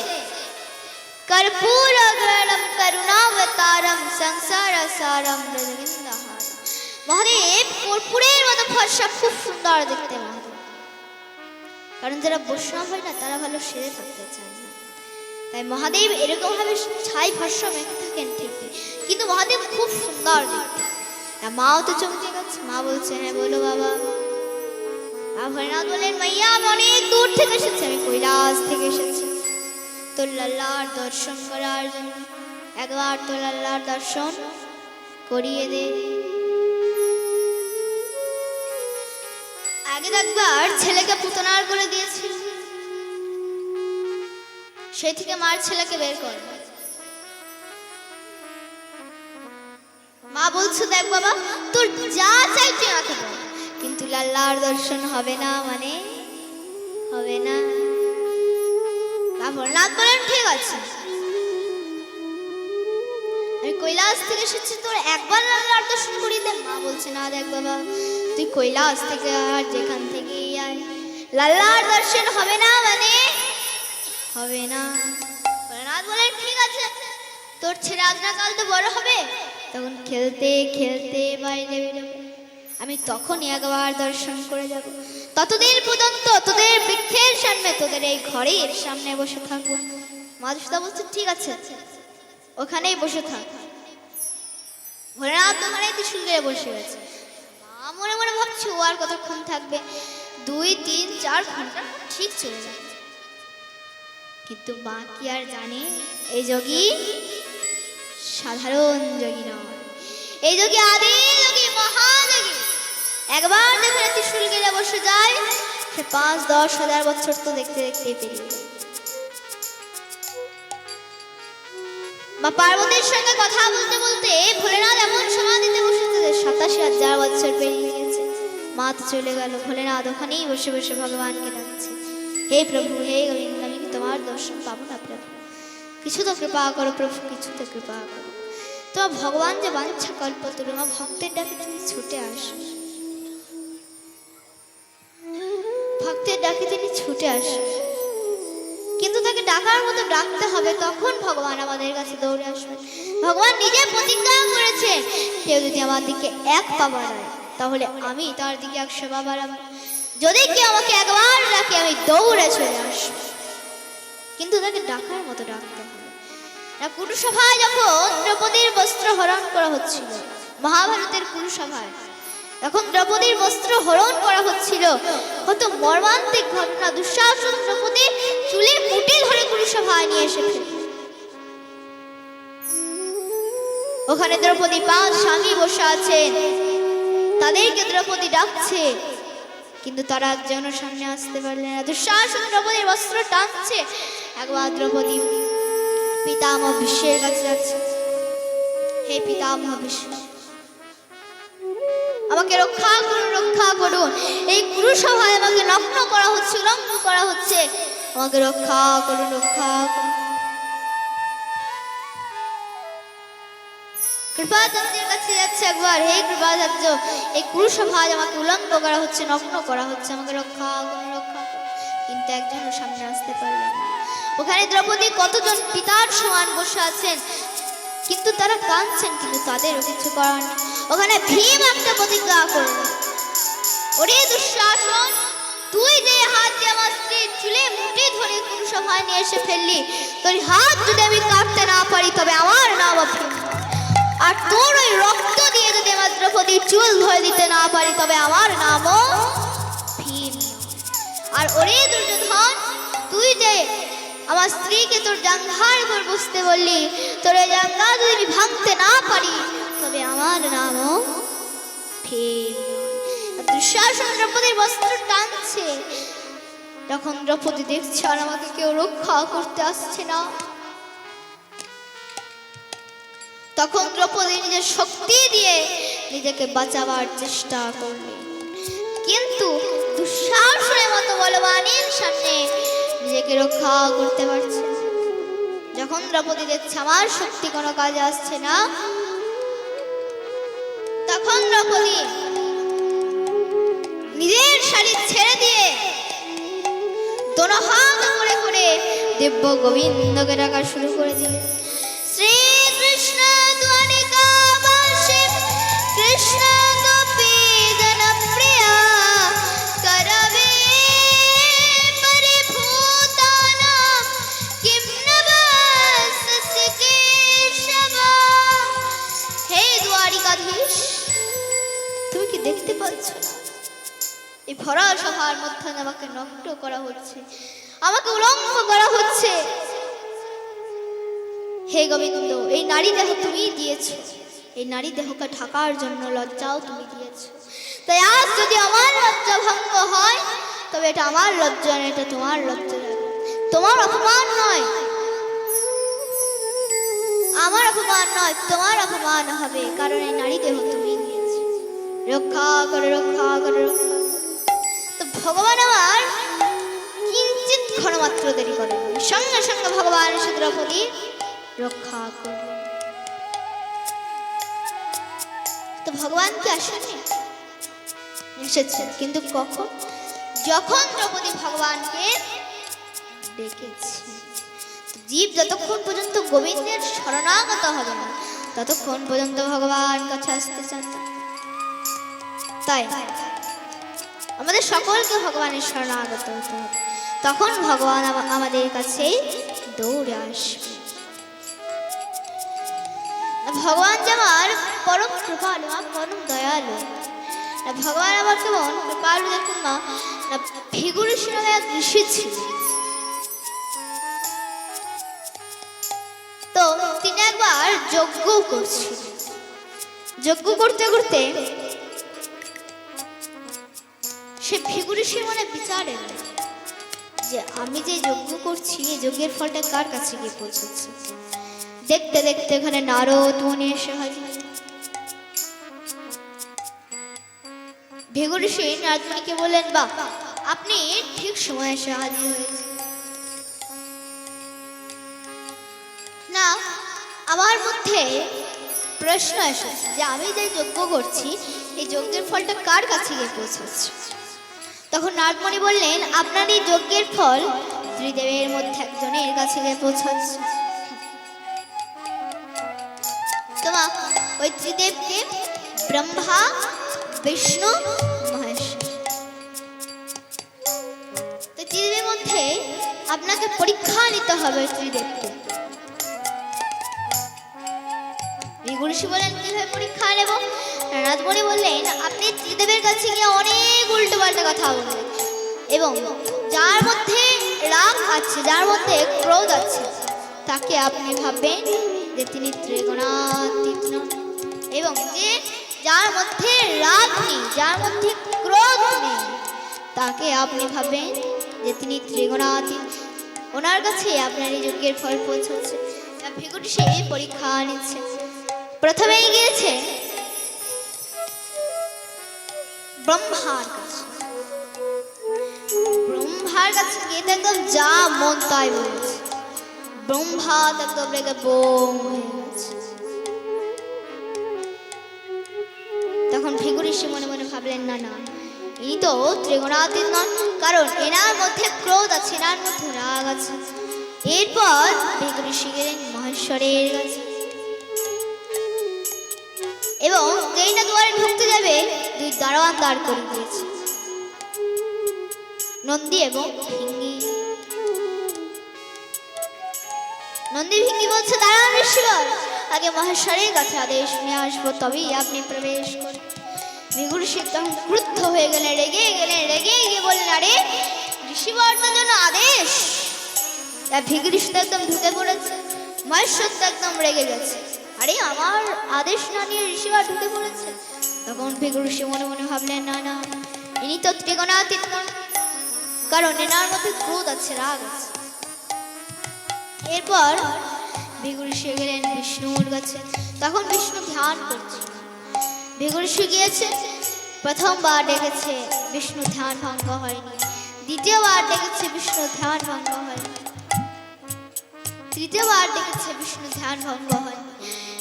Speaker 1: কর্পূরগণম করুণাবতারম সংসারসারম ব্রজবিন্দহার মহাদেব কর্পূরের মতো ফর্সা খুব সুন্দর দেখতে মহাদেব কারণ যারা বৈষ্ণব হয় না তারা ভালো সেরে থাকতে চায় না তাই মহাদেব এরকম ভাবে ছাই ফর্সা মেখে থাকেন ঠিকই কিন্তু মহাদেব খুব সুন্দর দেখতে মাও তো চমকে গেছে মা বলছে হ্যাঁ বলো বাবা ভোলেনাথ বলেন মাইয়া আমি অনেক দূর থেকে এসেছি আমি কৈলাস থেকে এসেছি তোর লাল্লার দর্শন করার জন্য একবার তোর লাল্লার দর্শন করিয়ে দে আগে একবার ছেলেকে পুতনার করে দিয়েছিল সেই থেকে মার ছেলেকে বের কর মা বলছে দেখ বাবা তোর যা চাই তুই আমাকে বল কিন্তু লাল্লার দর্শন হবে না মানে হবে না ভোলেনাথ বলেন ঠিক আছে আমি কৈলাস থেকে এসেছি তোর একবার লাল্লার দর্শন করিয়ে দে মা বলছে না দেখ বাবা তুই কৈলাস থেকে আর যেখান থেকে আয় লাল্লার দর্শন হবে না মানে হবে না ভোলেনাথ বলেন ঠিক আছে তোর ছেলে আজ না কাল তো বড় হবে তখন খেলতে খেলতে বাইরে বেরোবে আমি তখনই একবার দর্শন করে যাব ততদিন পর্যন্ত তোদের বৃক্ষের সামনে তোদের এই ঘরের সামনে বসে থাকবো মা যশোদা বলছে ঠিক আছে ওখানেই বসে থাক ভোলেনাথ ওখানে ত্রিশূল দিয়ে বসে গেছে মা মনে মনে ভাবছি ও আর কতক্ষণ থাকবে 2, 3, 4 ঘন্টা ঠিক চলে যাবে কিন্তু মা কি আর জানে এই যোগী সাধারণ যোগী নয় এই যোগী আদি যোগী মহাযোগী একবার যেখানে ত্রিশূল গেলে বসে যায় সে 5-10 হাজার বছর তো দেখতে দেখতে পেরিয়ে যায় মা পার্বতীর সঙ্গে কথা বলতে বলতে ভোলেনাথ এমন সমাধিতে বসেছে যে 87,000 বছর পেরিয়ে গেছে মা তো চলে গেল ভোলেনাথ ওখানেই বসে বসে ভগবানকে ডাকছে হে প্রভু হে গোবিন্দ আমি কি তোমার দর্শন পাবো না প্রভু কিছু তো কৃপা করো প্রভু কিছু তো কৃপা করো তোমার ভগবান যে বাঞ্ছা কল্পতরু মা ভক্তের ডাকে তিনি ছুটে আসে ভক্তের ডাকে তিনি ছুটে আসে কিন্তু তাকে ডাকার মতো ডাকতে হবে তখন ভগবান আমাদের কাছে দৌড়ে আসবে ভগবান নিজে প্রতিজ্ঞা করেছে কেউ যদি আমার দিকে 1 পা বাড়ায় তাহলে আমি তার দিকে 100 পা বাড়াবো যদি কেউ আমাকে একবার ডাকে আমি দৌড়ে চলে আসবো কিন্তু তাকে ডাকার মতো ডাকতে হবে কুরুসভায় যখন দ্রৌপদীর বস্ত্র হরণ করা হচ্ছিল মহাভারতের কুরুসভায় যখন দ্রৌপদীর বস্ত্র হরণ করা হচ্ছিল কত মর্মান্তিক ঘটনা দুঃশাসন দ্রৌপদীর চুলের মুঠি ধরে কুরুসভায় নিয়ে এসে ফেলে ওখানে দ্রৌপদী 5 স্বামী বসে আছেন তাদেরকে দ্রৌপদী ডাকছে কিন্তু তারা যেন সামনে আসতে পারলেন না। দুঃশাসন দ্রৌপদীর বস্ত্র টানছে। একবার দ্রৌপদী পিতামহ ভীষ্মের কাছে যাচ্ছে। হে পিতামহ ভীষ্ম, আমাকে রক্ষা করুন, রক্ষা করুন। এই কুরুসভায় আমাকে নগ্ন করা হচ্ছে, উলঙ্গ করা হচ্ছে। আমাকে রক্ষা করুন, রক্ষা করুন। কৃপাচার্যের কাছে যাচ্ছে একবার। হে কৃপাচার্য, এই কুরুসভায় আমাকে উলঙ্গ করা হচ্ছে, নগ্ন করা হচ্ছে। আমাকে রক্ষা করুন, রক্ষা করুন। কিন্তু একজনও সামনে আসতে পারলেন না। ওখানে দ্রৌপদী কতজন পিতার সমান বসে আছেন, কিন্তু তারা কাঁদছেন, কিন্তু তাদেরও কিছু করার নেই। ওখানে ভীম একটা প্রতিজ্ঞা করল, ওরে দুঃশাসন, তুই যে হাত দিয়ে আমার স্ত্রীর চুলে মুঠি ধরে কুরুসভায় নিয়ে এসে ফেললি, তোর হাত যদি আমি কাটতে না পারি তবে আমার নাম ভীম। আর তোর ওই রক্ত দিয়ে যদি আমার দ্রৌপদীর চুল ধরে দিতে না পারি তবে আমার নামও ভীম। আর ওরে দুর্যোধন, তুই যে আমার স্ত্রীকে তোর জাঙ্ঘার উপর বসতে বললি, তোর ওই জাঙ্ঘা যদি আমি ভাঙতে না পারি তবে আমার নামও ভীম। দুঃশাসন দ্রৌপদীর বস্ত্র টানছে। যখন দ্রৌপদী দেখছে আর আমাকে কেউ রক্ষা করতে আসছে না, তখন দ্রৌপদী নিজের শক্তি দিয়ে নিজেকে বাঁচাবার চেষ্টা করলেন, কিন্তু দুঃশাসনের মতো বলবানের সামনে নিজেকে রক্ষা করতে পারছে না। যখন দ্রৌপদী দেখছে আমার শক্তি কোনো কাজে আসছে না, তখন দ্রৌপদী নিজের শাড়ি ছেড়ে দিয়ে দোনো হাত করে করে দিব্য গোবিন্দকে ডাকা শুরু করে দিলেন। শ্রীকৃষ্ণ দ্বারিকাবাসী কৃষ্ণ গোপী জনপ্রিয়া করবে পরিভূতানাং কিম নবস্যসি কেশব। হে দ্বারিকাধীশ, তুমি কি দেখতে পাচ্ছ না এই ভরা সভার মধ্যে আমাকে নগ্ন করা হচ্ছে, আমাকে উলঙ্গ করা হচ্ছে? হে গোবিন্দ, এই নারী দেহ তুমি দিয়েছ, এই নারী দেহকে ঢাকার জন্য লজ্জাও তুমি দিয়েছ। তাই আজ যদি আমার লজ্জা ভঙ্গ হয় তবে এটা আমার লজ্জা নয়, এটা তোমার লজ্জা, তোমার অপমান নয়, আমার অপমান নয়, তোমার অপমান হবে, কারণ এই নারী দেহ তুমি দিয়েছ। রক্ষা করে, রক্ষা করে, রক্ষা করে। তো ভগবান আমার কিঞ্চিত ক্ষণমাত্র দেরি করেন, সঙ্গে সঙ্গে ভগবান দ্রৌপদী রক্ষা করলেন। তো ভগবান কি আসেনি? এসেছেন, কিন্তু কখন? যখন দ্রৌপদী ভগবানকে ডেকেছে। জীব যতক্ষণ পর্যন্ত গোবিন্দের শরণাগত হবে না ততক্ষণ পর্যন্ত ভগবান কাছে আসতে চান না। তাই আমাদের সকলকে ভগবানের শরণাগত হতে হবে, তখন ভগবান আমাদের কাছে দৌড়ে আসবে। ভগবান যে আমার পরম কৃপালু, পরম দয়ালু। ভগবান আমার কেমন কৃপালু দেখুন না, ভৃগু ঋষি নামে এক ঋষি ছিল। তো তিনি একবার যজ্ঞ করছিলেন। যজ্ঞ করতে করতে সে ভৃগু ঋষির মনে বিচার এলো যে আমি যে যজ্ঞ করছি এই যজ্ঞের ফলটা কার কাছে গিয়ে পৌঁছচ্ছে। দেখতে দেখতে এখানে নারদ মুনি এসে হাজির। ভৃগু ঋষি নারদ মুনিকে বললেন, বাহ, আপনি ঠিক সময় এসে হাজির হয়েছে। না, আমার মধ্যে প্রশ্ন এসেছে যে আমি যে যজ্ঞ করছি এই যজ্ঞের ফলটা কার কাছে গিয়ে পৌঁছাচ্ছে। তখন নারদ মুনি বললেন, আপনার এই যজ্ঞের ফল ত্রিদেবের মধ্যে একজনের কাছে গিয়ে পৌঁছাচ্ছে। তোমা ওই ত্রিদেবকে ব্রহ্মা, বিষ্ণু, মহেশ, তো ত্রিদেবের মধ্যে আপনাকে পরীক্ষা নিতে হবে। ত্রিদেবকে ভৃগু ঋষি বলেন, কিভাবে পরীক্ষা নেব? নারদ মুনি বললেন, আপনি ত্রিদেবের কাছে গিয়ে অনেক উল্টো পাল্টা কথা বলবেন এবং যার মধ্যে রাগ আছে, যার মধ্যে ক্রোধ আছে, তাকে আপনি ভাববেন যে তিনি ত্রিগুণাতীত এবং যে যার মধ্যে রাগ নেই, যার মধ্যে ক্রোধ নেই, তাকে আপনি ভাবেন যে তিনি ত্রিগুণাতীত, ওনার কাছে আপনার এই যজ্ঞের ফল পৌঁছচ্ছে। ভিক্ষুটি সেই পরীক্ষা নিচ্ছে। প্রথমেই গিয়েছে ব্রহ্মার কাছে। ব্রহ্মার কাছে গিয়ে তো একদম যা মন তাই বলেছে। ব্রহ্মা তো একদম রেগে বোম হয়ে গেছে। তখন ভৃগু ঋষি মনে মনে ভাবলেন, না না, ইনি তো ত্রিগুণাতীত নন, কারণ এনার মধ্যে ক্রোধ আছে, এনার মধ্যে রাগ আছে। এরপর ভৃগু ঋষি গেলেন মহেশ্বরের কাছে এবং যেই না দুয়ারে ঢুকতে যাবে, দুই দারোয়ান দাঁড় করে দিয়েছে, নন্দী এবং ভিঙ্গি। নন্দী ভিঙ্গি বলছে, দাঁড়ান ঋষিবর, আগে মহেশ্বরের কাছে আদেশ নিয়ে আসবো, তবেই আপনি প্রবেশ করুন। ভৃগু ঋষি তখন ক্রুদ্ধ হয়ে গেলেন, রেগে গিয়ে বললেন, আরে ঋষিবরদের জন্য আদেশ। ভৃগু ঋষি তো একদম ঢুকে পড়েছে, মহেশ্বর তো একদম রেগে গেছে, আরে আমার আদেশ না নিয়ে ঋষিবর ঢুকে পড়েছে। তখন ভৃগু ঋষি মনে মনে ভাবলেন, না না, ইনি তো ত্রিগুণাতীত নন, কারণ এনার মধ্যে ক্রোধ আছে, রাগ আছে। এরপর ভৃগু ঋষি গেলেন বিষ্ণুর কাছে। তখন বিষ্ণু ধ্যান করছে। ভৃগু ঋষি গিয়েছে, প্রথমবার ডেকেছে, বিষ্ণু ধ্যান ভঙ্গ হয়নি। দ্বিতীয়বার ডেকেছে, বিষ্ণু ধ্যান ভঙ্গ হয়নি। তৃতীয়বার ডেকেছে, বিষ্ণু ধ্যান ভঙ্গ হয়নি।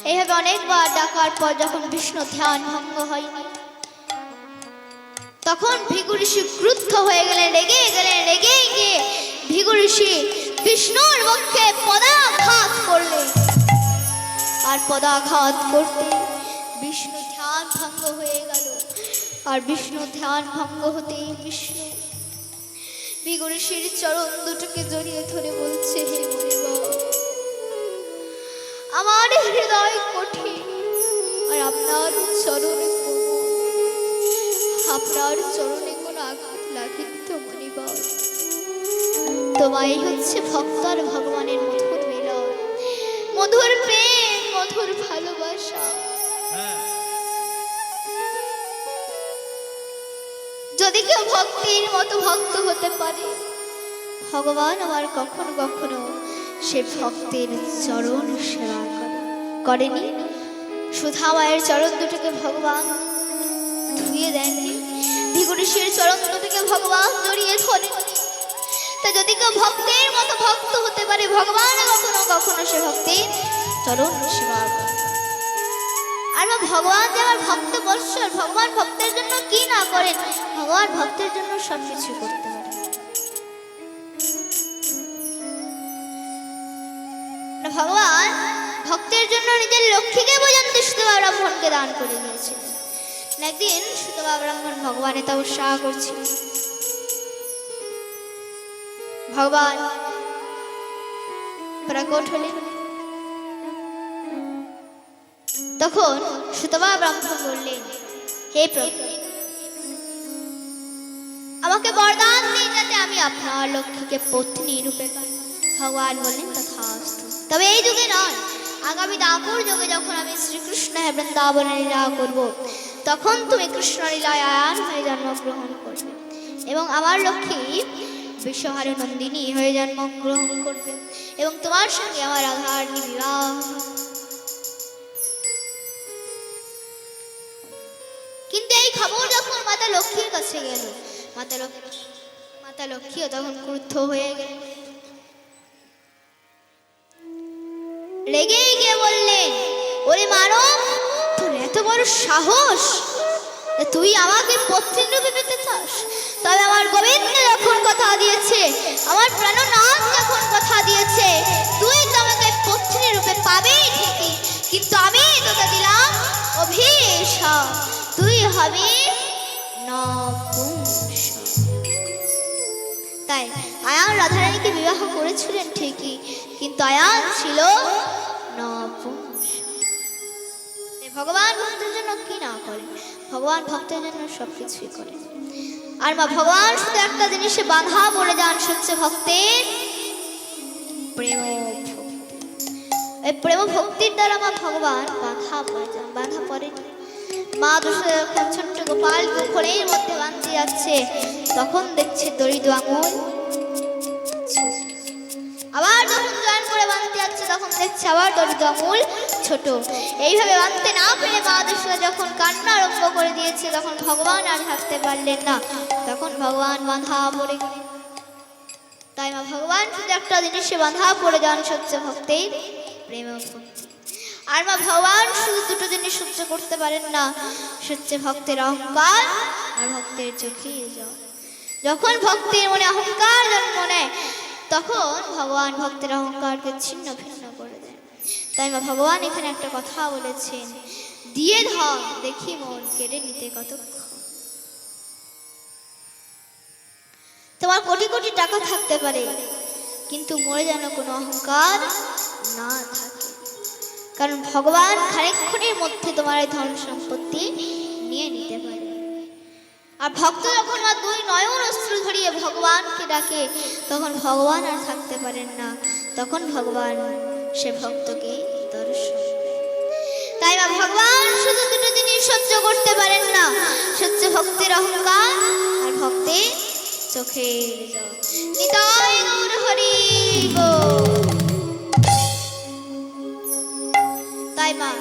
Speaker 1: এইভাবে অনেকবার ডাকার পর যখন বিষ্ণু ধ্যান ভঙ্গ হয়নি, তখন ভৃগু ঋষি ক্রুদ্ধ হয়ে গেলেন, রেগে গিয়ে ভৃগু ঋষি বিষ্ণুর মুখে পদাঘাত করলেন। আর পদাঘাত করতে বিষ্ণু ধ্যান ভঙ্গ হয়ে গেল। আর বিষ্ণু ধ্যান ভঙ্গ হতে বিষ্ণু ভৃগু ঋষির চরণ দুটোকে জড়িয়ে ধরে বলছে, হে মুনিবর, আমার হৃদয় কঠিন আর আপনার চরণে কোমল, আপনার চরণে কোন আঘাত লাগেনি তো মুনিবর। তোমায় হচ্ছে ভক্ত আর ভগবানের মধুর মিলন, মধুর প্রেম, মধুর ভালোবাসা। যদি কেউ ভক্তির মতো ভক্ত হতে পারে, ভগবান আমার কখনো কখনো সে ভক্তের চরণ সেবা করেনি। সুধা মায়ের চরণ দুটোকে ভগবান ধুয়ে দেননি, ভৃগু ঋষির চরণ দুটোকে ভগবান জড়িয়ে ধরেন। তা যদি কেউ ভক্তের মতো ভক্ত হতে পারে, ভগবান কখনো কখনো সে ভক্তির চরণ সেবা করে। আর ভগবান যে আমার ভক্ত বৎসর, ভগবান ভক্তের জন্য কি না করেন, ভগবান ভক্তের জন্য সবকিছু করতে পারে। ভগবান ভক্তের জন্য নিজের লক্ষ্মীকে পর্যন্ত সুতবা ব্রাহ্মণকে দান করে দিয়েছিলেন। একদিন সুতবা ব্রাহ্মণ ভগবানের তপস্যা করছিল। ভগবান প্রকট হলেন। তখন সুতবা ব্রাহ্মণ বললেন, হে প্রভু, আমাকে বরদান দিন যাতে আমি আপনার লক্ষ্মীকে পত্নী রূপে পাই। ভগবান বললেন, তথাস্তু। তবে এই যুগে নয়, আগামী দাপুর যুগে যখন আমি শ্রীকৃষ্ণ বৃন্দাবনে লীলা করব, তখন তুমি কৃষ্ণ লীলায় আয়ান হয়ে জন্মগ্রহণ করবে এবং আমার লক্ষ্মী বিশ্বহারী নন্দিনী হয়ে জন্মগ্রহণ করবে এবং তোমার সঙ্গে আমার রাধার বিবাহ। কিন্তু এই খবর যখন মাতা লক্ষ্মীর কাছে গেল, মাতা লক্ষ্মীও তখন ক্রুদ্ধ হয়ে গেল, রেগে গিয়ে বললেন, ওরে মানব, তোর এত বড় সাহস, তুই আমাকে পত্নী রূপে পেতে চাস? তবে আমার গোবিন্দ যখন কথা দিয়েছে, আমার প্রাণনাথ যখন কথা দিয়েছে, তুই তো আমাকে পত্নী রূপে পাবেই ঠিকই, কিন্তু আমি তোকে দিলাম অভিশাপ, তুই হবি নপুংসক। তাই আয়ান রাধারানীকে বিবাহ করেছিলেন ঠিকই, কিন্তু আয়ান ছিল নপুংসক। ভগবান ভক্তের জন্য কি না করে, ভগবান ভক্তের জন্য সবকিছুই করে। আর মা ভগবান শুধু একটা জিনিসে বাধা পড়ে যান, হচ্ছে ভক্তের প্রেম ভক্তি। এই প্রেম ভক্তির দ্বারা মা ভগবান বাধা পড়ে যান, বাধা পড়েনি। মা দশরথ যখন ছোট্ট গোপালকে খোলের মধ্যে বাঁধতে যাচ্ছে, তখন দেখছে দড়িদ আঙুল। আবার যখন জয়েন করে বাঁধতে যাচ্ছে, তখন দেখছে আবার দড়িদ আঙুল ছোট। এইভাবে বাঁধতে না পেরে মা দশরথ যখন কান্না আরম্ভ করে দিয়েছে, তখন ভগবান আর থাকতে পারলেন না। তখন ভগবান বাঁধা পড়ে গেলেন। তাই মা ভগবান শুধু একটা জিনিসে বাঁধা পড়ে যান, সহ্য ভক্তের প্রেম ও ভক্তি। আর মা ভগবান শুধু দুটো জিনিস সহ্য করতে পারেন না, সহ্য ভক্তের অহংকার আর ভক্তের চোখে জল। যখন ভক্তের মনে অহংকার জন্ম নেয়, তখন ভগবান ভক্তের অহংকারকে ছিন্ন ভিন্ন করে দেন। তাই মা ভগবান এখানে একটা কথা বলেছেন, দিয়ে ধর দেখি মন কেড়ে নিতে কতক্ষণ। তোমার কোটি কোটি টাকা থাকতে পারে, কিন্তু মরে যেন কোনো অহংকার না থাকে। কারণ ভগবান খানিকক্ষণের মধ্যে তোমার এই ধন সম্পত্তি নিয়ে নিতে পারে। আর ভক্ত যখন মা দুই নয়ন অশ্রু ধরিয়ে ভগবানকে ডাকে, তখন ভগবান আর থাকতে পারেন না, তখন ভগবান সে ভক্তকে দর্শন দেয়। তাই মা ভগবান শুধু দুটো জিনিস সহ্য করতে পারেন না, সহ্য ভক্তের অহংকার আর ভক্তের চোখের জল। নিতাই গৌর হরি বল। তাই মা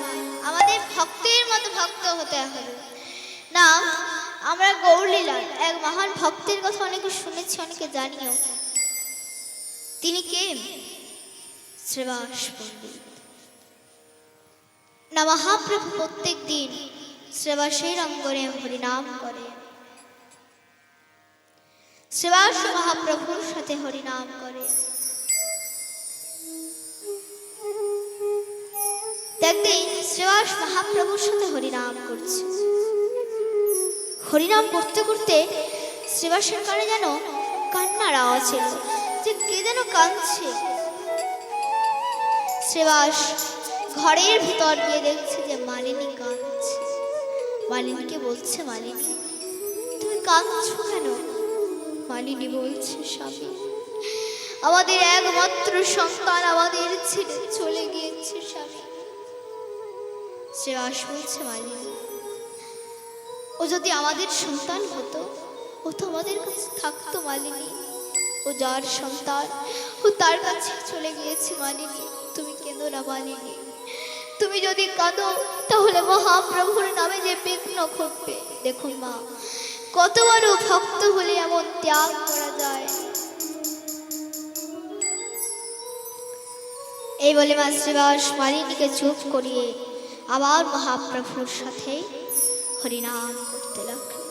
Speaker 1: আমাদের ভক্তের মতো ভক্ত হতে হবে না। আমরা গৌরলীলার এক মহান ভক্তের কথা অনেকে শুনেছি, অনেকে জানিও। তিনি কে? শ্রীবাস পণ্ডিত। না মহাপ্রভু প্রত্যেক দিন শ্রীবাসের অঙ্গনে হরিনাম করে, শ্রীবাস মহাপ্রভুর সাথে হরিনাম করে। একদিন শ্রীবাস মহাপ্রভুর সাথে হরিনাম করছে। হরিনাম করতে করতে শ্রীবাসের কানে যেন কান্নার আওয়াজ এলো, যে কে যেন কাঁদছে। শ্রীবাস ঘরের ভিতর গিয়ে দেখছে যে মালিনী কাঁদছে। মালিনীকে বলছে, মালিনী তুমি কাঁদছো কেন? মালিনী বলছে, স্বামী আমাদের একমাত্র সন্তান আমাদের ছেড়ে চলে গিয়েছে স্বামী। শ্রীবাস বলছে, মালিনী ও যদি আমাদের সন্তান হতো, ও তো আমাদের কাছে থাকতো মালিনী। ও যার সন্তান, ও তার কাছে চলে গিয়েছে মালিনী। তুমি কেঁদো না মালিনী, তুমি যদি কাঁদো তাহলে মহাপ্রভুর নামে যে বিঘ্ন ঘটবে। দেখুন মা, কত বড় ভক্ত হলে এমন ত্যাগ করা যায়। এই বলে মা শ্রীবাস মালিনীকে চুপ করিয়ে আবার মহাপ্রভুর সাথে হরিনাম করতে লাগলেন।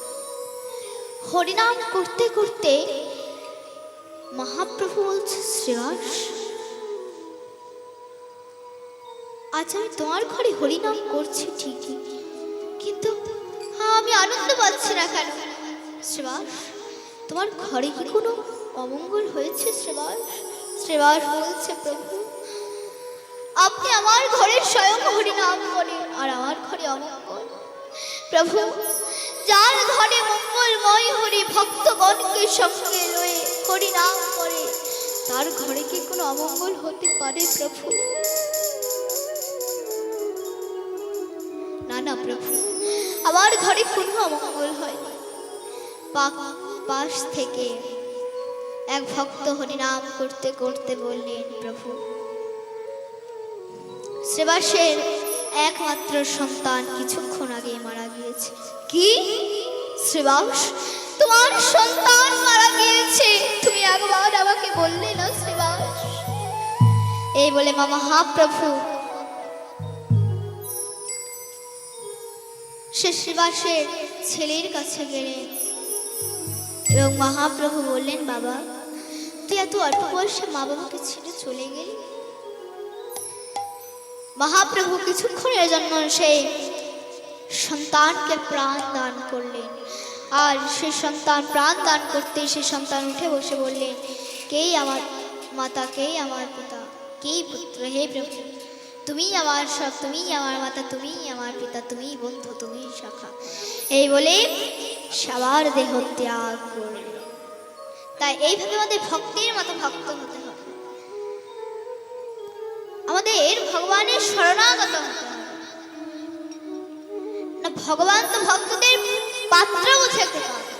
Speaker 1: হরিনাম করতে করতে মহাপ্রভু বলছে, শ্রীবাস আজ আমি তোমার ঘরে হরিনাম করছি ঠিকই, কিন্তু আমি আনন্দ পাচ্ছি না কেন? শ্রীবাস তোমার ঘরে কি কোনো অমঙ্গল হয়েছে? শ্রীবাস শ্রীবাস বলছে, প্রভু আপনি আমার ঘরে স্বয়ং হরিনাম করেন আর আমার ঘরে অমঙ্গল। প্রভু যার ঘরে মঙ্গলময় হরি ভক্তগণকে সঙ্গে লয়ে হরিনাম করে, তার ঘরে কি কোনো অমঙ্গল হতে পারে? প্রভু না না প্রভু, আমার ঘরে কোনো অমঙ্গল হয়নি। পাশ থেকে এক ভক্ত হরিনাম করতে করতে বললেন, প্রভু শ্রীবাসের একমাত্র সন্তান কিছুক্ষণ আগে মারা গিয়েছে। কি শ্রীবাস, তোমার সন্তান মারা গিয়েছে? তুমি একবার আমাকে বললে না শ্রীবাস? এই বলে মা মহাপ্রভু সে শ্রীবাসের ছেলের কাছে গেলেন এবং মহাপ্রভু বললেন, বাবা তুই এত অল্প বয়সে মা বাবাকে ছেড়ে চলে গেলি। মহাপ্রভু কিছুক্ষণের জন্য সেই সন্তানকে প্রাণ দান করলেন। আর সে সন্তান প্রাণ দান করতে সে সন্তান উঠে বসে বললেন, কেই আমার মাতা, কেই আমার পিতা, কেই পুত্র, হে প্রভু তুমিই আমার সব, তুমিই আমার মাতা, তুমিই আমার পিতা, তুমিই বন্ধু, তুমিই সখা। এই বলে সবার দেহ ত্যাগ করল। তাই এইভাবে আমাদের ভক্তির মতো ভক্ত হতে হবে, আমাদের ভগবানের শরণাগত হতে হবে। না ভগবান তো ভক্তদের পাত্র বুঝে কৃপা করে।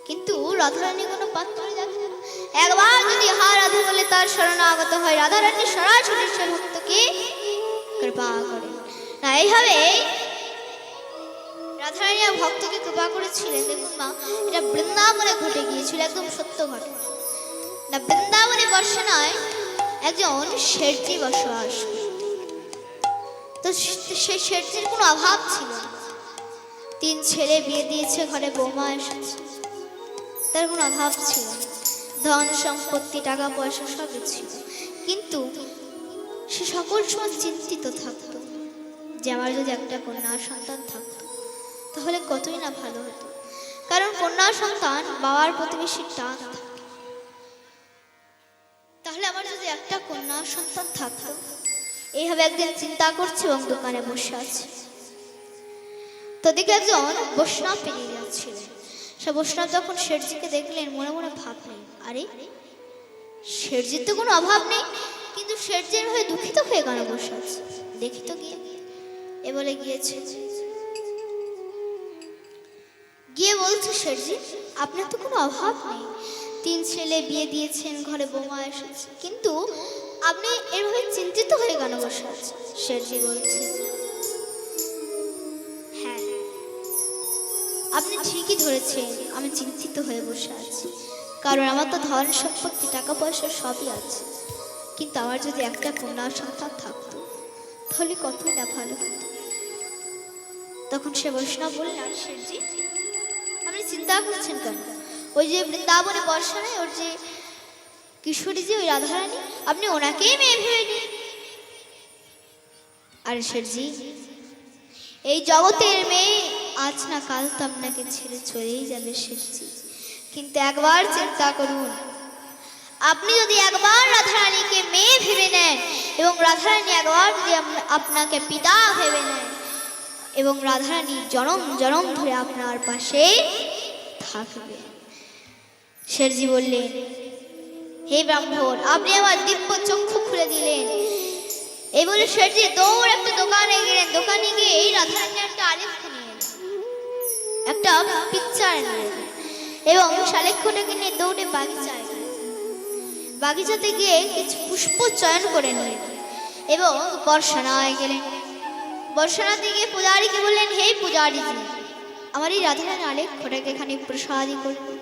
Speaker 1: কিন্তু রাধারানী কোনো পাত্র দেখে না। একবার যদি হা রাধা বলে তার শরণাগত হয়, রাধারানী সরাসরি সে ভক্তকে কৃপা করে না। এইভাবে রাধারানী আর ভক্তকে কৃপা করেছিলেন। দেখুন মা, এটা বৃন্দাবনে ঘটে গিয়েছিল, একদম সত্য ঘটনা। না, বৃন্দাবনে বর্ষানায় একজন শেঠজি বসবাস করত। তো সেই শেঠজির কোনো অভাব ছিল না। 3 ছেলে বিয়ে দিয়েছে, ঘরে বৌমা এসেছে, তার কোনো অভাব ছিল না। ধন সম্পত্তি টাকা পয়সা সবই ছিল, কিন্তু সে সকল সময় চিন্তিত থাকতো যে আমার যদি একটা কন্যা সন্তান থাকতো তাহলে কতই না ভালো হতো। কারণ কন্যা সন্তান বাবার প্রতিবেশীর টান থাকে। তাহলে আমার যদি একটা কন্যা সন্তান থাকতো। এইভাবে একদিন চিন্তা করছে এবং দোকানে বসে আছে। তো দিকে একজন বৈষ্ণব পেরিয়ে যাচ্ছিলেন। সে বৈষ্ণব যখন শেঠজিকে দেখলেন, মনে মনে ভাবলেন, আরে শেঠজির তো কোনো অভাব নেই, কিন্তু শেঠজির হয়ে দুঃখিত হয়ে কেন বসে আছে, দেখি তো গিয়ে। এ বলে গিয়েছে, গিয়ে বলছে, শেঠজি আপনার তো কোনো অভাব নেই, 3 ছেলে বিয়ে দিয়েছেন, ঘরে বৌমা এসেছে, কিন্তু আপনি এভাবে চিন্তিত হয়ে কেন বসে আছেন? শেঠজি বলছে, হ্যাঁ আপনি ঠিকই ধরেছেন, আমি চিন্তিত হয়ে বসে আছি। কারণ আমার তো ধন সম্পত্তি টাকা পয়সা সবই আছে, কিন্তু আমার যদি একটা কন্যা সন্তান থাকতো তাহলে কতই না ভালো হতো। তখন সে বৈষ্ণব বললেন, শেঠজি আপনি চিন্তা করছেন কেন? ওই যে বৃন্দাবনে বর্ষায় ওর যে কিশোরী যে ওই রাধারানী, আপনি ওনাকেই মেয়ে ভেবে নিন। আর শেঠজি এই জগতের মেয়ে আজ না কাল তো আপনাকে ছেড়ে চলেই যাবে শেঠজি, কিন্তু একবার চিন্তা করুন, আপনি যদি একবার রাধারানীকে মেয়ে ভেবে নেন এবং রাধারানী একবার যদি আপনাকে পিতা ভেবে নেন এবং রাধারানী জনম জনম ধরে আপনার পাশে থাকবে। শেঠজি বললেন, হে ব্রাহ্মণ, আপনি আমার দিব্য চক্ষু খুলে দিলেন। এই বলে শেঠজি দৌড় একটা দোকানে গেলেন। দোকানে গিয়ে এই রাধারানী একটা আলেখ্য নিয়ে এলেন, একটা পিকচার নিয়ে এলেন এবং শালেক্ষটাকে নিয়ে দৌড়ে বাগিচায় গেলেন। বাগিচাতে গিয়ে কিছু পুষ্প চয়ন করে নিলেন এবং বর্ষানায় গেলেন। বর্ষানাতে গিয়ে পূজারীকে বললেন, হে পূজারীজি, আমার এই রাধারানী আলেখ্যটাকে এখানে প্রসাদী করুন।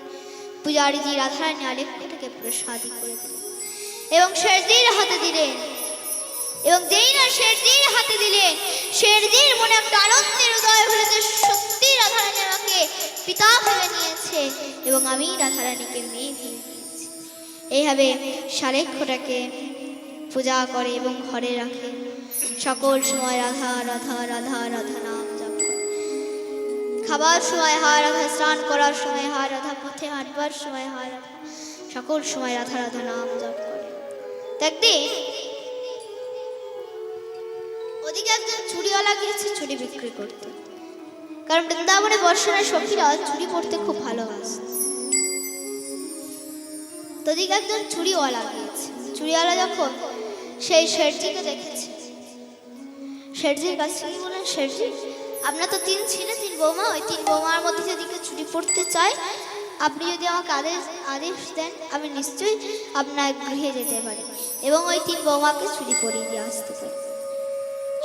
Speaker 1: পূজারীজি রাধারানী আলেখ্যটাকে প্রসাদী করে দিলেন এবং শেঠজির হাতে দিলেন। এবং যেই না শেঠজির হাতে দিলেন, শেঠজির মনে একটা আনন্দের উদয় হলো যে সত্যি রাধারানী আমাকে পিতা ভেবে নিয়েছে এবং আমি রাধারানীকে মেয়ে ভেবে নিয়েছি। এইভাবে শালেক্ষটাকে পূজা করে এবং ঘরে রাখে। সকল সময় রাধা রাধা রাধা রাধা নাম জপ করে। খাবার সময় হা রাধা, স্নান করার সময় হা রাধা, পথে হাঁটবার সময় হা রাধা, সকল সময় রাধা রাধা নাম জপ করে। একদিন ওদিকে একজন চুড়িওয়ালা গিয়েছে চুড়ি বিক্রি করতে। কারণ বৃন্দাবনে বর্ষায় সখীরা চুড়ি পরতে খুব ভালোবাসে। ওদিকে একজন চুড়িওয়ালা গিয়েছে। চুড়িওয়ালা যখন সেই শেঠজিকে দেখেছে, শেঠজির কাছে গিয়ে বললেন, শেঠজি আপনার তো 3 ছেলে 3 বৌমা, ওই 3 বৌমার মধ্যে যদি কেউ চুড়ি পরতে চায়, আপনি যদি আমাকে আদেশ দেন, আমি নিশ্চয়ই আপনার গৃহে যেতে পারি এবং ওই 3 বৌমাকে চুড়ি পরিয়ে দিয়ে আসতে পারি।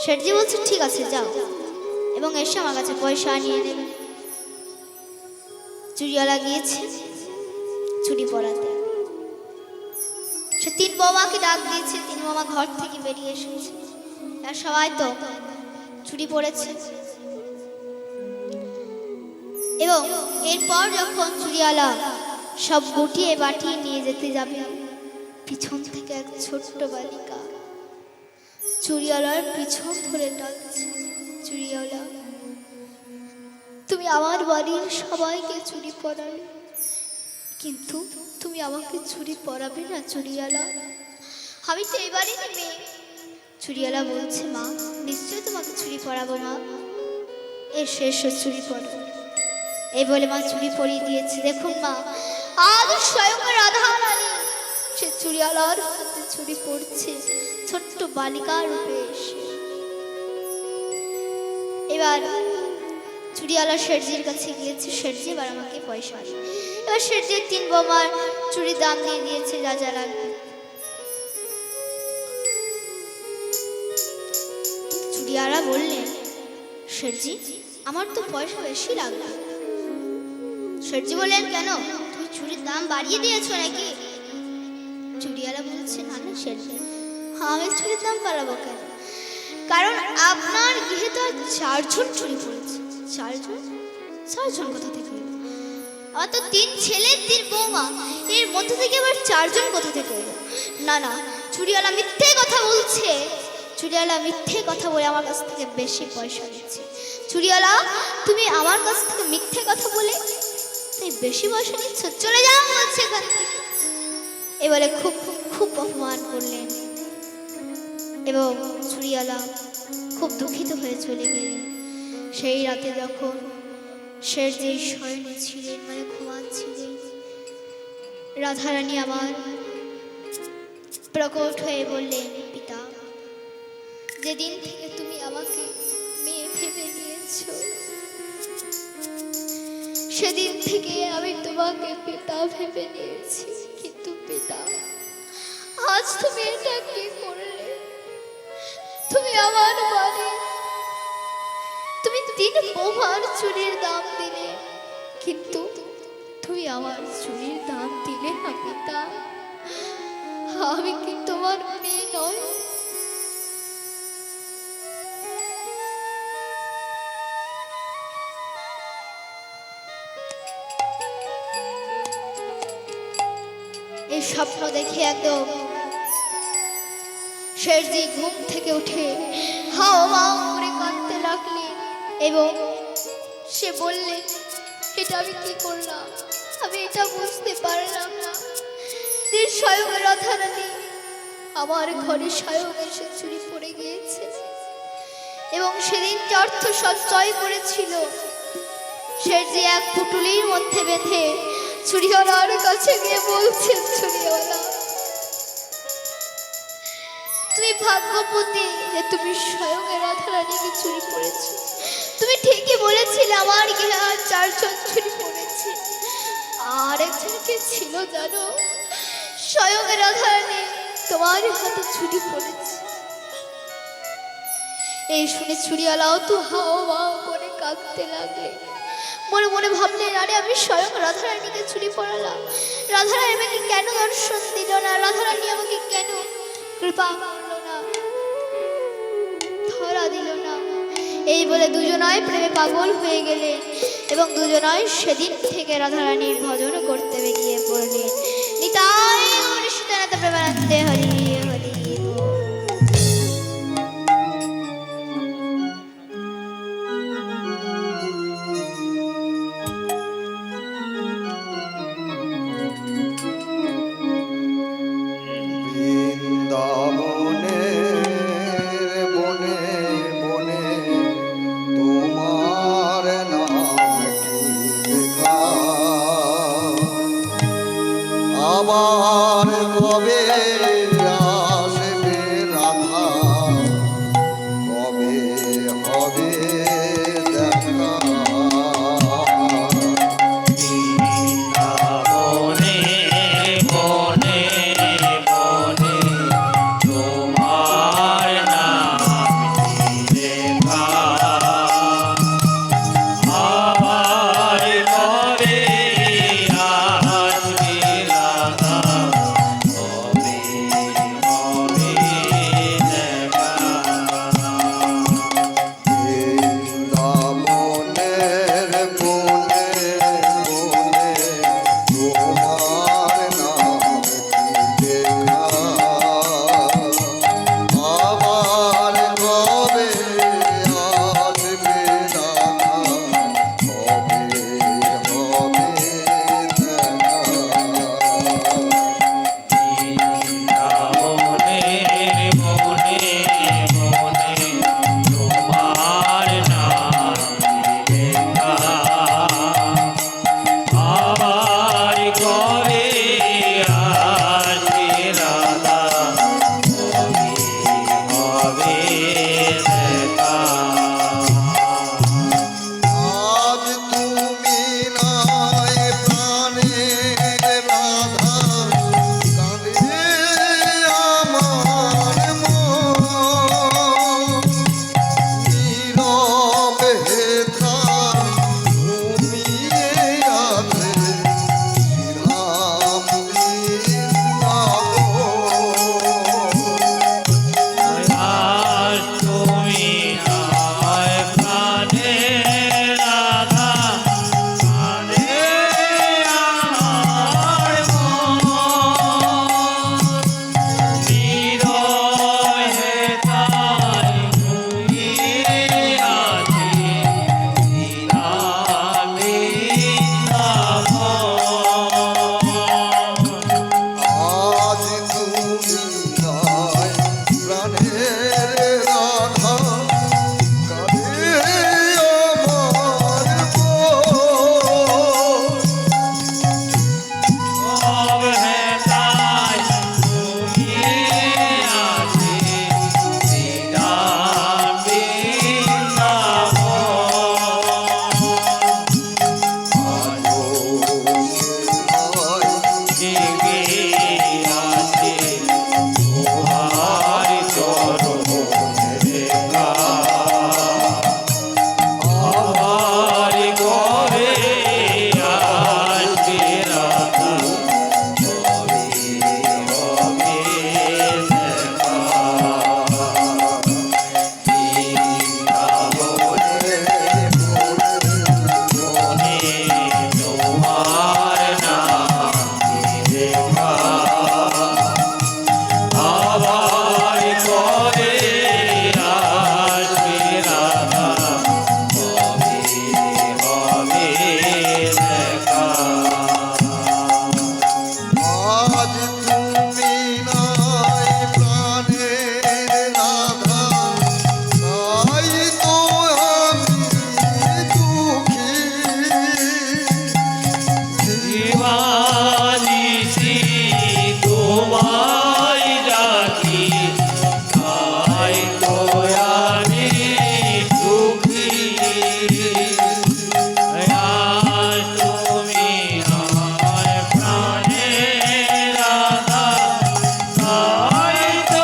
Speaker 1: শেঠজি বলছে, ঠিক আছে যাও এবং এসে আমার কাছে পয়সা নিয়ে নেবে। চুড়িওয়ালা গিয়েছে চুড়ি পরাতে। সে 3 বৌমাকে ডাক দিয়েছে। 3 বৌমা ঘর থেকে বেরিয়ে এসেছে। আর সবাই তো চুড়ি পরেছে। এবং এরপর যখন চুড়িওয়ালা সব গুটিয়ে বাটিয়ে নিয়ে যেতে যাবে, পিছন থেকে এক ছোট্ট বালিকা চুড়িওয়ালার পিছন ধরে ডাকছে, চুড়িওয়ালা তুমি আমার বাড়ির সবাইকে চুড়ি পরালে, কিন্তু তুমি আমাকে চুড়ি পরাবে না চুড়িওয়ালা? আমি তো এই বাড়ির মেয়ে। চুড়িওয়ালা বলছে, মা নিশ্চয়ই তোমাকে চুড়ি পরাবো মা, এসো এসো চুড়ি পরো। এই বলে মা চুড়ি পরিয়ে দিয়েছে। দেখুন মা, আজ স্বয়ং রাধারানী সে চুড়িওয়ালার হাতে চুড়ি পড়ছে ছোট্ট বালিকার রূপে এসে। এবার চুড়িওয়ালা শেঠজির কাছে গিয়েছে, শেঠজি এবার আমাকে পয়সা দিন। এবার শেঠজির 3 বৌমার চুড়ির দাম দিয়ে দিয়েছে যা যা লাগবে। চুড়িওয়ালা বললেন, শেঠজি আমার তো পয়সা বেশি লাগবে। শেঠজি বললেন, কেন তুমি চুড়ির দাম বাড়িয়ে দিয়েছো নাকি? চুড়িওয়ালা বলছে, না না শেঠজি, আমি চুড়ির দাম বাড়াবো কেন? কারণ আপনার গৃহে তো 4 জন চুরি পড়েছে। 4 জন? 4 জন কোথা থেকে এলো? আমার তো 3 ছেলে 3 বৌমা, এর মধ্যে থেকে আবার 4 জন কোথা থেকে এলো? না না, চুড়িওয়ালা মিথ্যে কথা বলছে। চুড়িওয়ালা মিথ্যে কথা বলে আমার কাছ থেকে বেশি পয়সা নিচ্ছে। চুড়িওয়ালা, তুমি আমার কাছ থেকে মিথ্যে কথা বলে তাই বেশি পয়সা নিচ্ছ, চলে যাও বলছে এখান থেকে। এবারে খুব খুব অপমান করলেন এবং চুড়িওয়ালা খুব দুঃখিত হয়ে চলে গেলেন। সেই রাতে যখন শেঠজি শয়নে ছিলেন, মানে ঘুমাচ্ছিলেন, রাধারানী আমার প্রকট হয়ে বললেন, পিতা, যেদিন থেকে তুমি আমাকে মেয়ে ভেবে নিয়েছো সেদিন থেকে আমি তোমাকে পিতা ভেবে নিয়েছি। কিন্তু পিতা, আজ তুমি এটা কি করলে? তুমি আমার বাড়ি, তুমি 3 বৌমার চুরির দাম দিলে, কিন্তু তুমি আমার চুরির দাম দিলে না পিতা। আমি কি তোমার মেয়ে নয়? এই স্বপ্ন দেখে একদম শেঠজি ঘুম থেকে উঠে হাও মাও করে কাঁদতে লাগলেন এবং সে বললেন, এটা আমি কি করলাম? আমি এটা বুঝতে পারলাম না যে স্বয়ং রাধারানী আমার ঘরে স্বয়ং এসে চুরি পড়ে গিয়েছে এবং সেদিন যে অর্থ সঞ্চয় করেছিল শেঠজি এক পুটুলির মধ্যে বেঁধে চুড়িওয়ালার কাছে গিয়ে বলছেন, চুড়িওয়ালা, তুমি ভাগ্যবতী যে তুমি স্বয়ং রাধারানীকে চুরি করেছো। তুমি ঠিকই বলেছিলে আমার গৃহে 4 জন চুরি পড়েছে, আর একজনকে ছিল জানো, স্বয়ং রাধারানী তোমার হাতে চুরি পড়েছে। এই শুনে চুড়িওয়ালাও তো হাও মাও করে কাঁদতে লাগলে। মনে মনে ভাবলেন, আরে আমি স্বয়ং রাধারানীকে চুরি পড়ালাম, রাধারানী আমাকে কেন দর্শন দিল না? রাধারানী আমাকে কেন কৃপা করলো না, ধরা দিল না? এই বলে দুজনাই প্রেমে পাগল হয়ে গেলেন এবং দুজনাই সেদিন থেকে রাধারানীর ভজন করতে বেরিয়ে পড়লেন। নিতাই গৌর সীতানাথ প্রেমানন্দে হরি হরি।
Speaker 2: বৃন্দাবনের বনে বনে তোমার নাম কি লেখা, আবার কবে আসবে রাধা, কবে হবে দেখা।
Speaker 3: বনে বনে বনে তোমার নাম কি লেখা, আবার কবে আসবে রাধা, কবে জেগে আছে তোমার চরণ রেখা আমার ঘরে আসবে রাধা হবে হবে দেখা বৃন্দাবনে মনে তোমার নাম লেখা আবার ঘরে আসবে রাধা হবে হবে দেখা
Speaker 2: আজ তুমি নাই প্রাণের রাধা, তাই তো আমি দুঃখী।
Speaker 3: দিবানিশি তোমায় ডাকি তাই তো আমি সুখী আজ তুমি আমার প্রাণের রাধা তাই তো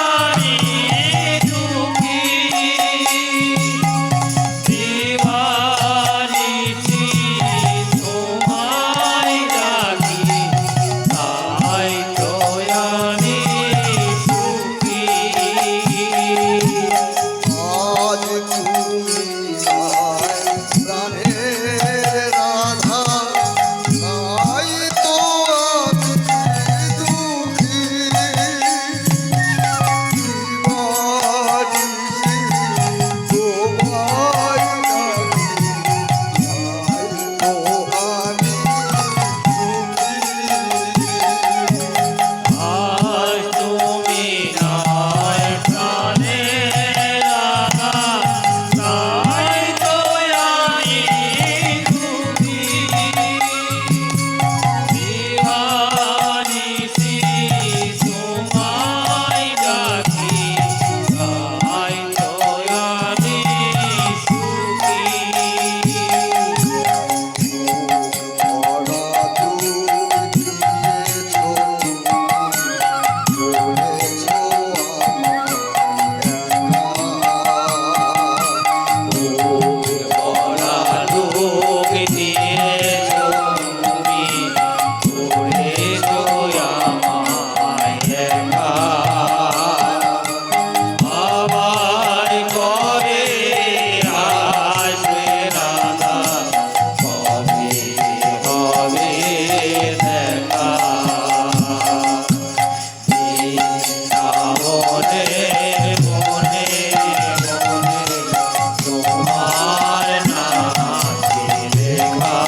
Speaker 3: আমি দুঃখী দিবানিশি তোমায় ডাকি তাই তো আমি সুখী
Speaker 2: আজ তুমি নাই প্রাণের রাধা, তাই তো আমি দুঃখী। দিবানিশি তোমায় ডাকি, তাই তো আমি দুঃখী।
Speaker 3: আজ তুমি নাই প্রাণের রাধা তাই তো আমি দুঃখী দিবানিশি তোমায় ডাকি তাই তো আমি সুখী
Speaker 2: ভরা দুধ দিয়েছ তুমি, করেছ আমায় একা।
Speaker 3: ভরা লোক দিয়েছ তুমি করেছ আমায় একা আবার করে আসবে রাধা হবে হবে দেখা বৃন্দাবনে মনে মনে তোমার নাম লেখা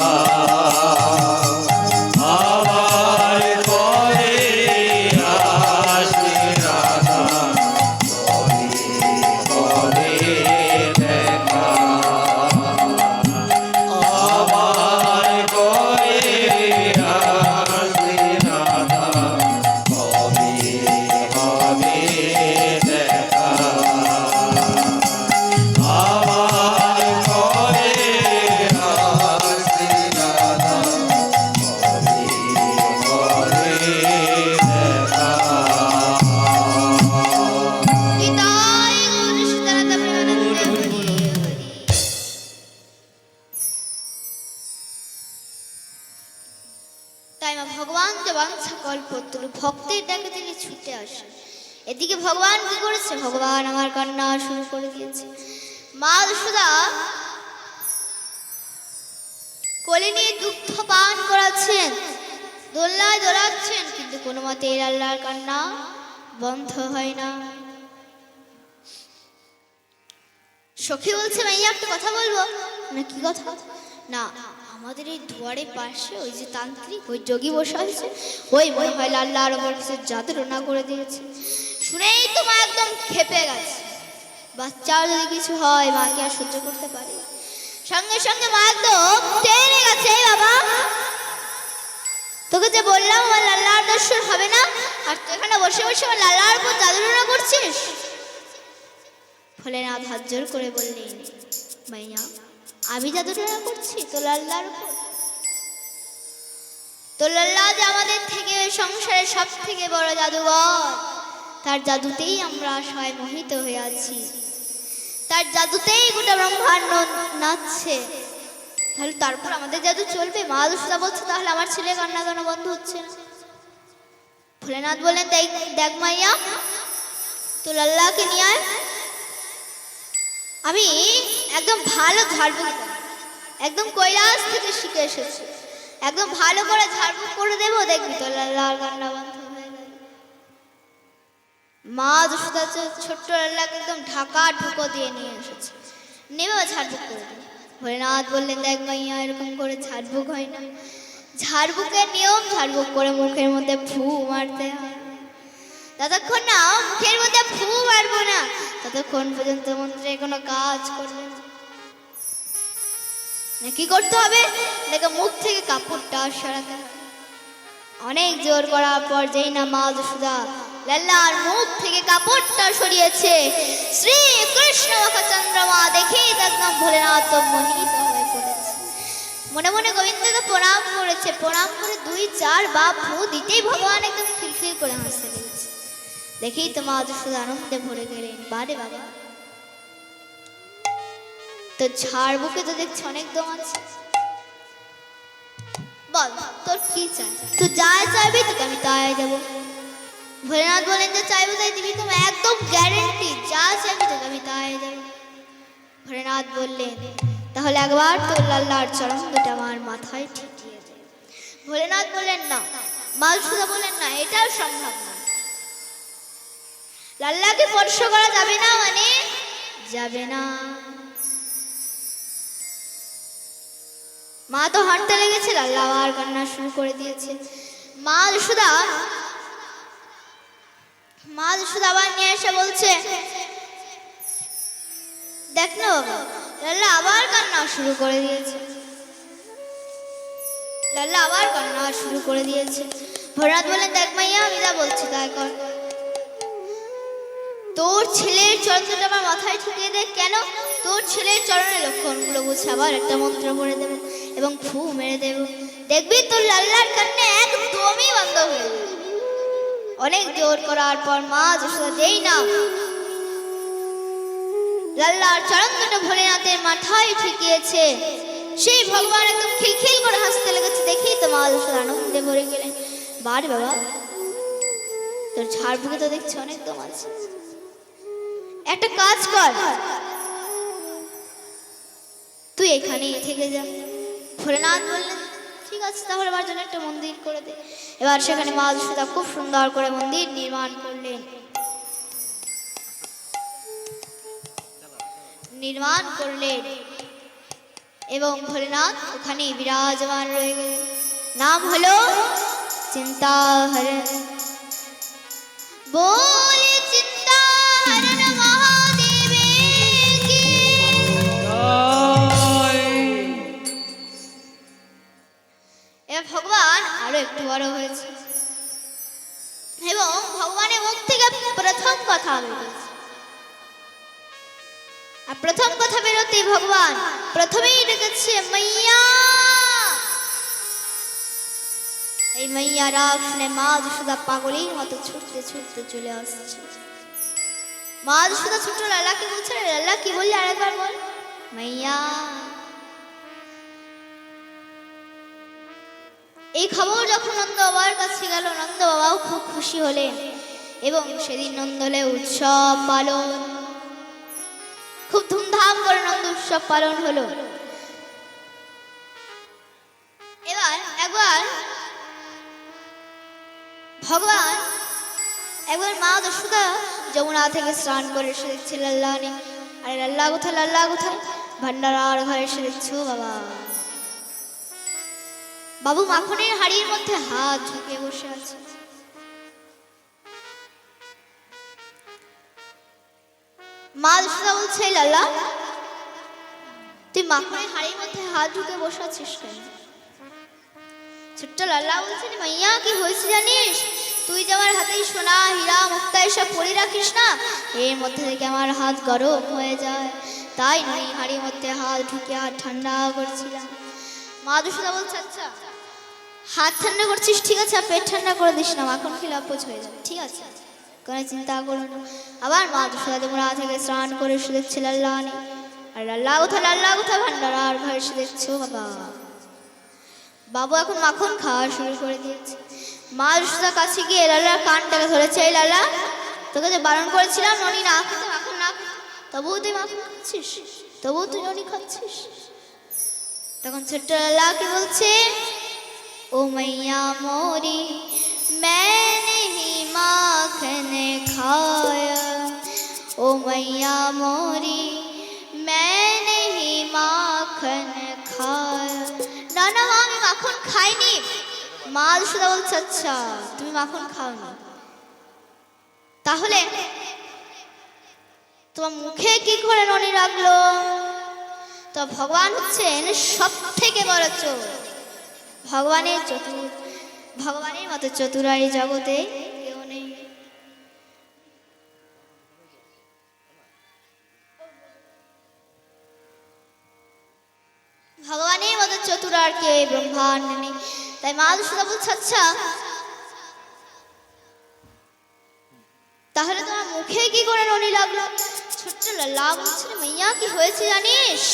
Speaker 3: আবার করে আসবে রাধা হবে হবে দেখা আবার করে আসবে রাধা হবে হবে দেখা আবার করে আসবে রাধা হবে হবে দেখা
Speaker 1: নিতাই গৌর সীতারাধা প্রেমানন্দে হরি হরি। তাই মা ভগবান যে বাঞ্ছা কল্পতরু ভক্তের ডাকে তিনি ছুটে আসেন। এদিকে ভগবান কি করেছে? ভগবান আমার কান্না শুরু করে দিয়েছে। মা যশোদা কোলে নিয়ে দুগ্ধ পান করাচ্ছেন, দোলনায় দোলাচ্ছেন, কিন্তু কোনো মতে এই আল্লাহর কান্না বন্ধ হয় না। সখী বলছে, মাইয়া একটা কথা বলবো না। কি কথা? না, আমাদের এই দুয়ারের পাশে ওই যে তান্ত্রিক, ওই যোগী বসে আছে, ওই মনে হয় আল্লাহর ওপর কিছু জাদু টোনা করে দিয়েছে। শুনেই তো মা একদম খেপে গেছে। বাচ্চার যদি কিছু হয় মা কি আর সহ্য করতে পারে? সঙ্গে সঙ্গে মা একদম টেনে গেছে, "এই বাবা, তোকে যে বললাম আমার আল্লাহর দর্শন হবে না, আর তুই এখানে বসে বসে আমার আল্লাহর উপর জাদু টোনা করছিস?" ভোলেনাথ হাত জোর করে বললেন, "মাইয়া, আমি জাদু টোনা করছি তোর আল্লাহর উপর?" তো লাল্লা যে আমাদের থেকে সংসারের সব থেকে বড় জাদুঘর, তার জাদুতেই আমরা সবাই মোহিত হয়ে আছি, তার জাদুতেই গোটা ব্রহ্মাণ্ড নাচছে। তাহলে তারপর আমাদের জাদু চলবে? মা দুষ্টা বলছে তাহলে আমার ছেলে কান্না কেন বন্ধ হচ্ছে না? ভোলেনাথ বললেন দেখ দেখ মাইয়া, তো লাল্লাকে নিয়ে আয়, আমি একদম ভালো ঝাড়ফুঁক, একদম কৈলাস থেকে শিখে এসেছি, একদম ভালো করে ঝাড়ফুঁক করে দেবো, দেখবি তো লাল্লার কান্না বন্ধ হয়ে গেল। মা দুষ্টা ছোট্ট লাল্লাকে একদম ঢাকা ঢুকো দিয়ে নিয়ে এসেছে, নেবে ঝাড়ফুঁক করে দেবে। ভোলেনাথ বললেন দেখ মাইয়া, এরকম করে ঝাড়ফুঁক হয় না, ঝাড়ফুঁকের নিয়ম ঝাড়ফুঁক করে মুখের মধ্যে ফু মারতে হয়। ততক্ষণ না মুখের মধ্যে ফু মারবো না ততক্ষণ পর্যন্ত মন্ত্রের কোনো কাজ করবে না। কি করতে হবে? দেখো মুখ থেকে কাপড়টা সরাতে হবে। অনেক জোর করার পর যেই না মা যশোদা লাল্লার মুখ থেকে কাপড়টা সরিয়েছে, শ্রী কৃষ্ণ চন্দ্রমা দেখেই একদম ভোলেনাথ মোহিত হয়ে পড়েছে। মনে মনে গোবিন্দকে প্রণাম করেছে, প্রণাম করে 2-4 বাপ ফু দিতেই ভগবান একদম খিলখিল করে হাসতে লেগেছে। দেখেই তো মা যশোদা আনন্দে ভরে গেলেন। বারে বাবা, তো ঝাড় বুকে তো দেখছি অনেক দম আছে, বল তোর কি চাই? তুই যা চাইবি তোকে আমি তাই দেবো। ভোলেনাথ বলেন যে চাইবো তাই দিবি তো? একদম গ্যারেন্টি, যা চাইবি তোকে আমি তাই দেবো। ভোলেনাথ বললেন তাহলে একবার তোর লাল্লার চরণ দুটো আমার মাথায় ঠেকিয়ে দে। ভোলেনাথ বললেন না, মা যশোদা বললেন না, এটাও সম্ভব না, লাল্লাকে স্পর্শ করা যাবে না, মানে যাবে না। মা তো হাঁটতে লেগেছে, লাল্লা আবার কান্না শুরু করে দিয়েছে। মা যশোদা আবার নিয়ে এসে বলছে দেখ না বাবা, লাল্লা আবার কান্না শুরু করে দিয়েছে, লাল্লা আবার কান্না শুরু করে দিয়েছে। ভোলেনাথ বলেন দেখ মাইয়া, আমি যা বলছি তাই কর, তোর ছেলের চরণটা আমার মাথায় ঠেকিয়ে দে। কেন? তোর ছেলের চরণের লক্ষণগুলো বুঝে আবার একটা মন্ত্র পড়ে দেবো এবং ফু মেরে দেব, দেখবি তোর লাল্লার কান্না একদমই বন্ধ হয়ে যাবে। অনেক জোর করার পর মা যশোদা যেই না লাল্লার চরণ দুটো ভোলেনাথের মাথায় ঠেকিয়েছে, সেই ভগবান একদম খিলখিল করে হাসতে লেগেছে। দেখেই তো মা যশোদা আনন্দে ভরে গেলেন। বারে বাবা, তোর ঝাড় বুকে তো দেখছি অনেক দম আছে, একটা কাজ কর, তুই এখানেই থেকে যা। ভোলেনাথ বললেন ঠিক আছে, তাহলে আমার জন্য একটা মন্দির করে দে। এবার সেখানে মা যশোদা খুব সুন্দর করে মন্দির নির্মাণ করলেন, এবং ভোলেনাথ ওখানে বিরাজমান রয়ে গেলেন। নাম হলো চিন্তাহরণ। বল চিন্তাহরণ মহাদেবে কি এবার ভগবান আরো একটু বড় হয়েছে এবং ভগবানের মুখ থেকে প্রথম কথা বেরিয়েছে। আর প্রথম কথা বেরোতে ভগবান প্রথমেই ডেকেছে মাইয়া। এই মাইয়ারা শুনে মা যশোদা পাগলের মতো ছুটতে ছুটতে চলে আসছে। মা যশোদা ছোট লালাকে বলছে, লালা কি বললি আরেকবার বল। মাইয়া। এই খবর যখন নন্দ বাবার কাছে গেল, নন্দ বাবাও খুব খুশি হলেন এবং সেদিন নন্দলে উৎসব পালন, খুব ধুমধাম করে নন্দ উৎসব পালন হলো। একবার ভগবান মা যশোদা যমুনা থেকে স্নান করে এসে দেখছে লাল্লা নেই। আরে লাল্লা কোথায়, লাল্লা কোথায়? ভান্ডারার ঘরে এসে দেখছো বাবা, বাবু মাখনের হাড়ির মধ্যে হাত ঝুঁকে বসে আছে। মা যশোদা বলছে, লাল্লা তুই মাখনের হাড়ির মধ্যে হাত ঢুকে বসে আছিস কেন? ছোট্ট লাল্লা বলছে, মাইয়া কি হয়েছে জানিস? তুই যে আমার হাতে সোনা হীরা মুক্তা এসব পরে রাখিস না, এর মধ্যে থেকে আমার হাত গরম হয়ে যায়, তাই নয় হাড়ির মধ্যে হাত ঢুকে হাত ঠান্ডা করছিলাম। মা যশোদা বলছে, আচ্ছা হাত ঠান্ডা করছিস ঠিক আছে, আর পেট ঠান্ডা করে দিস না, মাখন খেলে অপচ হয়ে যাবে, ঠিক আছে? কোনো চিন্তা করো না। আবার মা যশোদা যমুনা থেকে স্নান করে এসে দেখছে লাল্লা নেই। আর লাল্লা কোথা ভান্ডার আর ঘরে এসে দেখছো বাবা, বাবু এখন মাখন খাওয়া শুরু করে দিয়েছে। মা যশোদার কাছে গিয়ে লাল্লার কানটাকে ধরেছে, এই লাল্লা, তোকে যে বারণ করেছিলাম ননি না খেতে, মাখন না খেতে, তবুও তুই মাখন খাচ্ছিস, তবুও তুই ননি খাচ্ছিস। তখন ছোট্ট লাল্লা কি বলছে, ओ मैया मोरी मैंने ही माखन खाया, ओ मैया मोरी मैंने ही माखन खाया। না না মা, আমি মাখন খাইনি। মা যশোদা বলছে, আচ্ছা তুমি মাখন খাওনি, তাহলে তোমার মুখে কি করে ননি রাখলো? তো ভগবান হচ্ছেন সব থেকে বড় চোর। ভগবানের মতো চতুর এই জগতে কেউ নেই। ভগবানের মতো চতুর আর কেউ এই ব্রহ্মাণ্ড নেই। তাই মা যশোদা বলছে, আচ্ছা তাহলে তোমার মুখে কি করে ননি লাগলো? ছোট্ট লাল্লা বলছে, মাইয়া কি হয়েছে জানিস?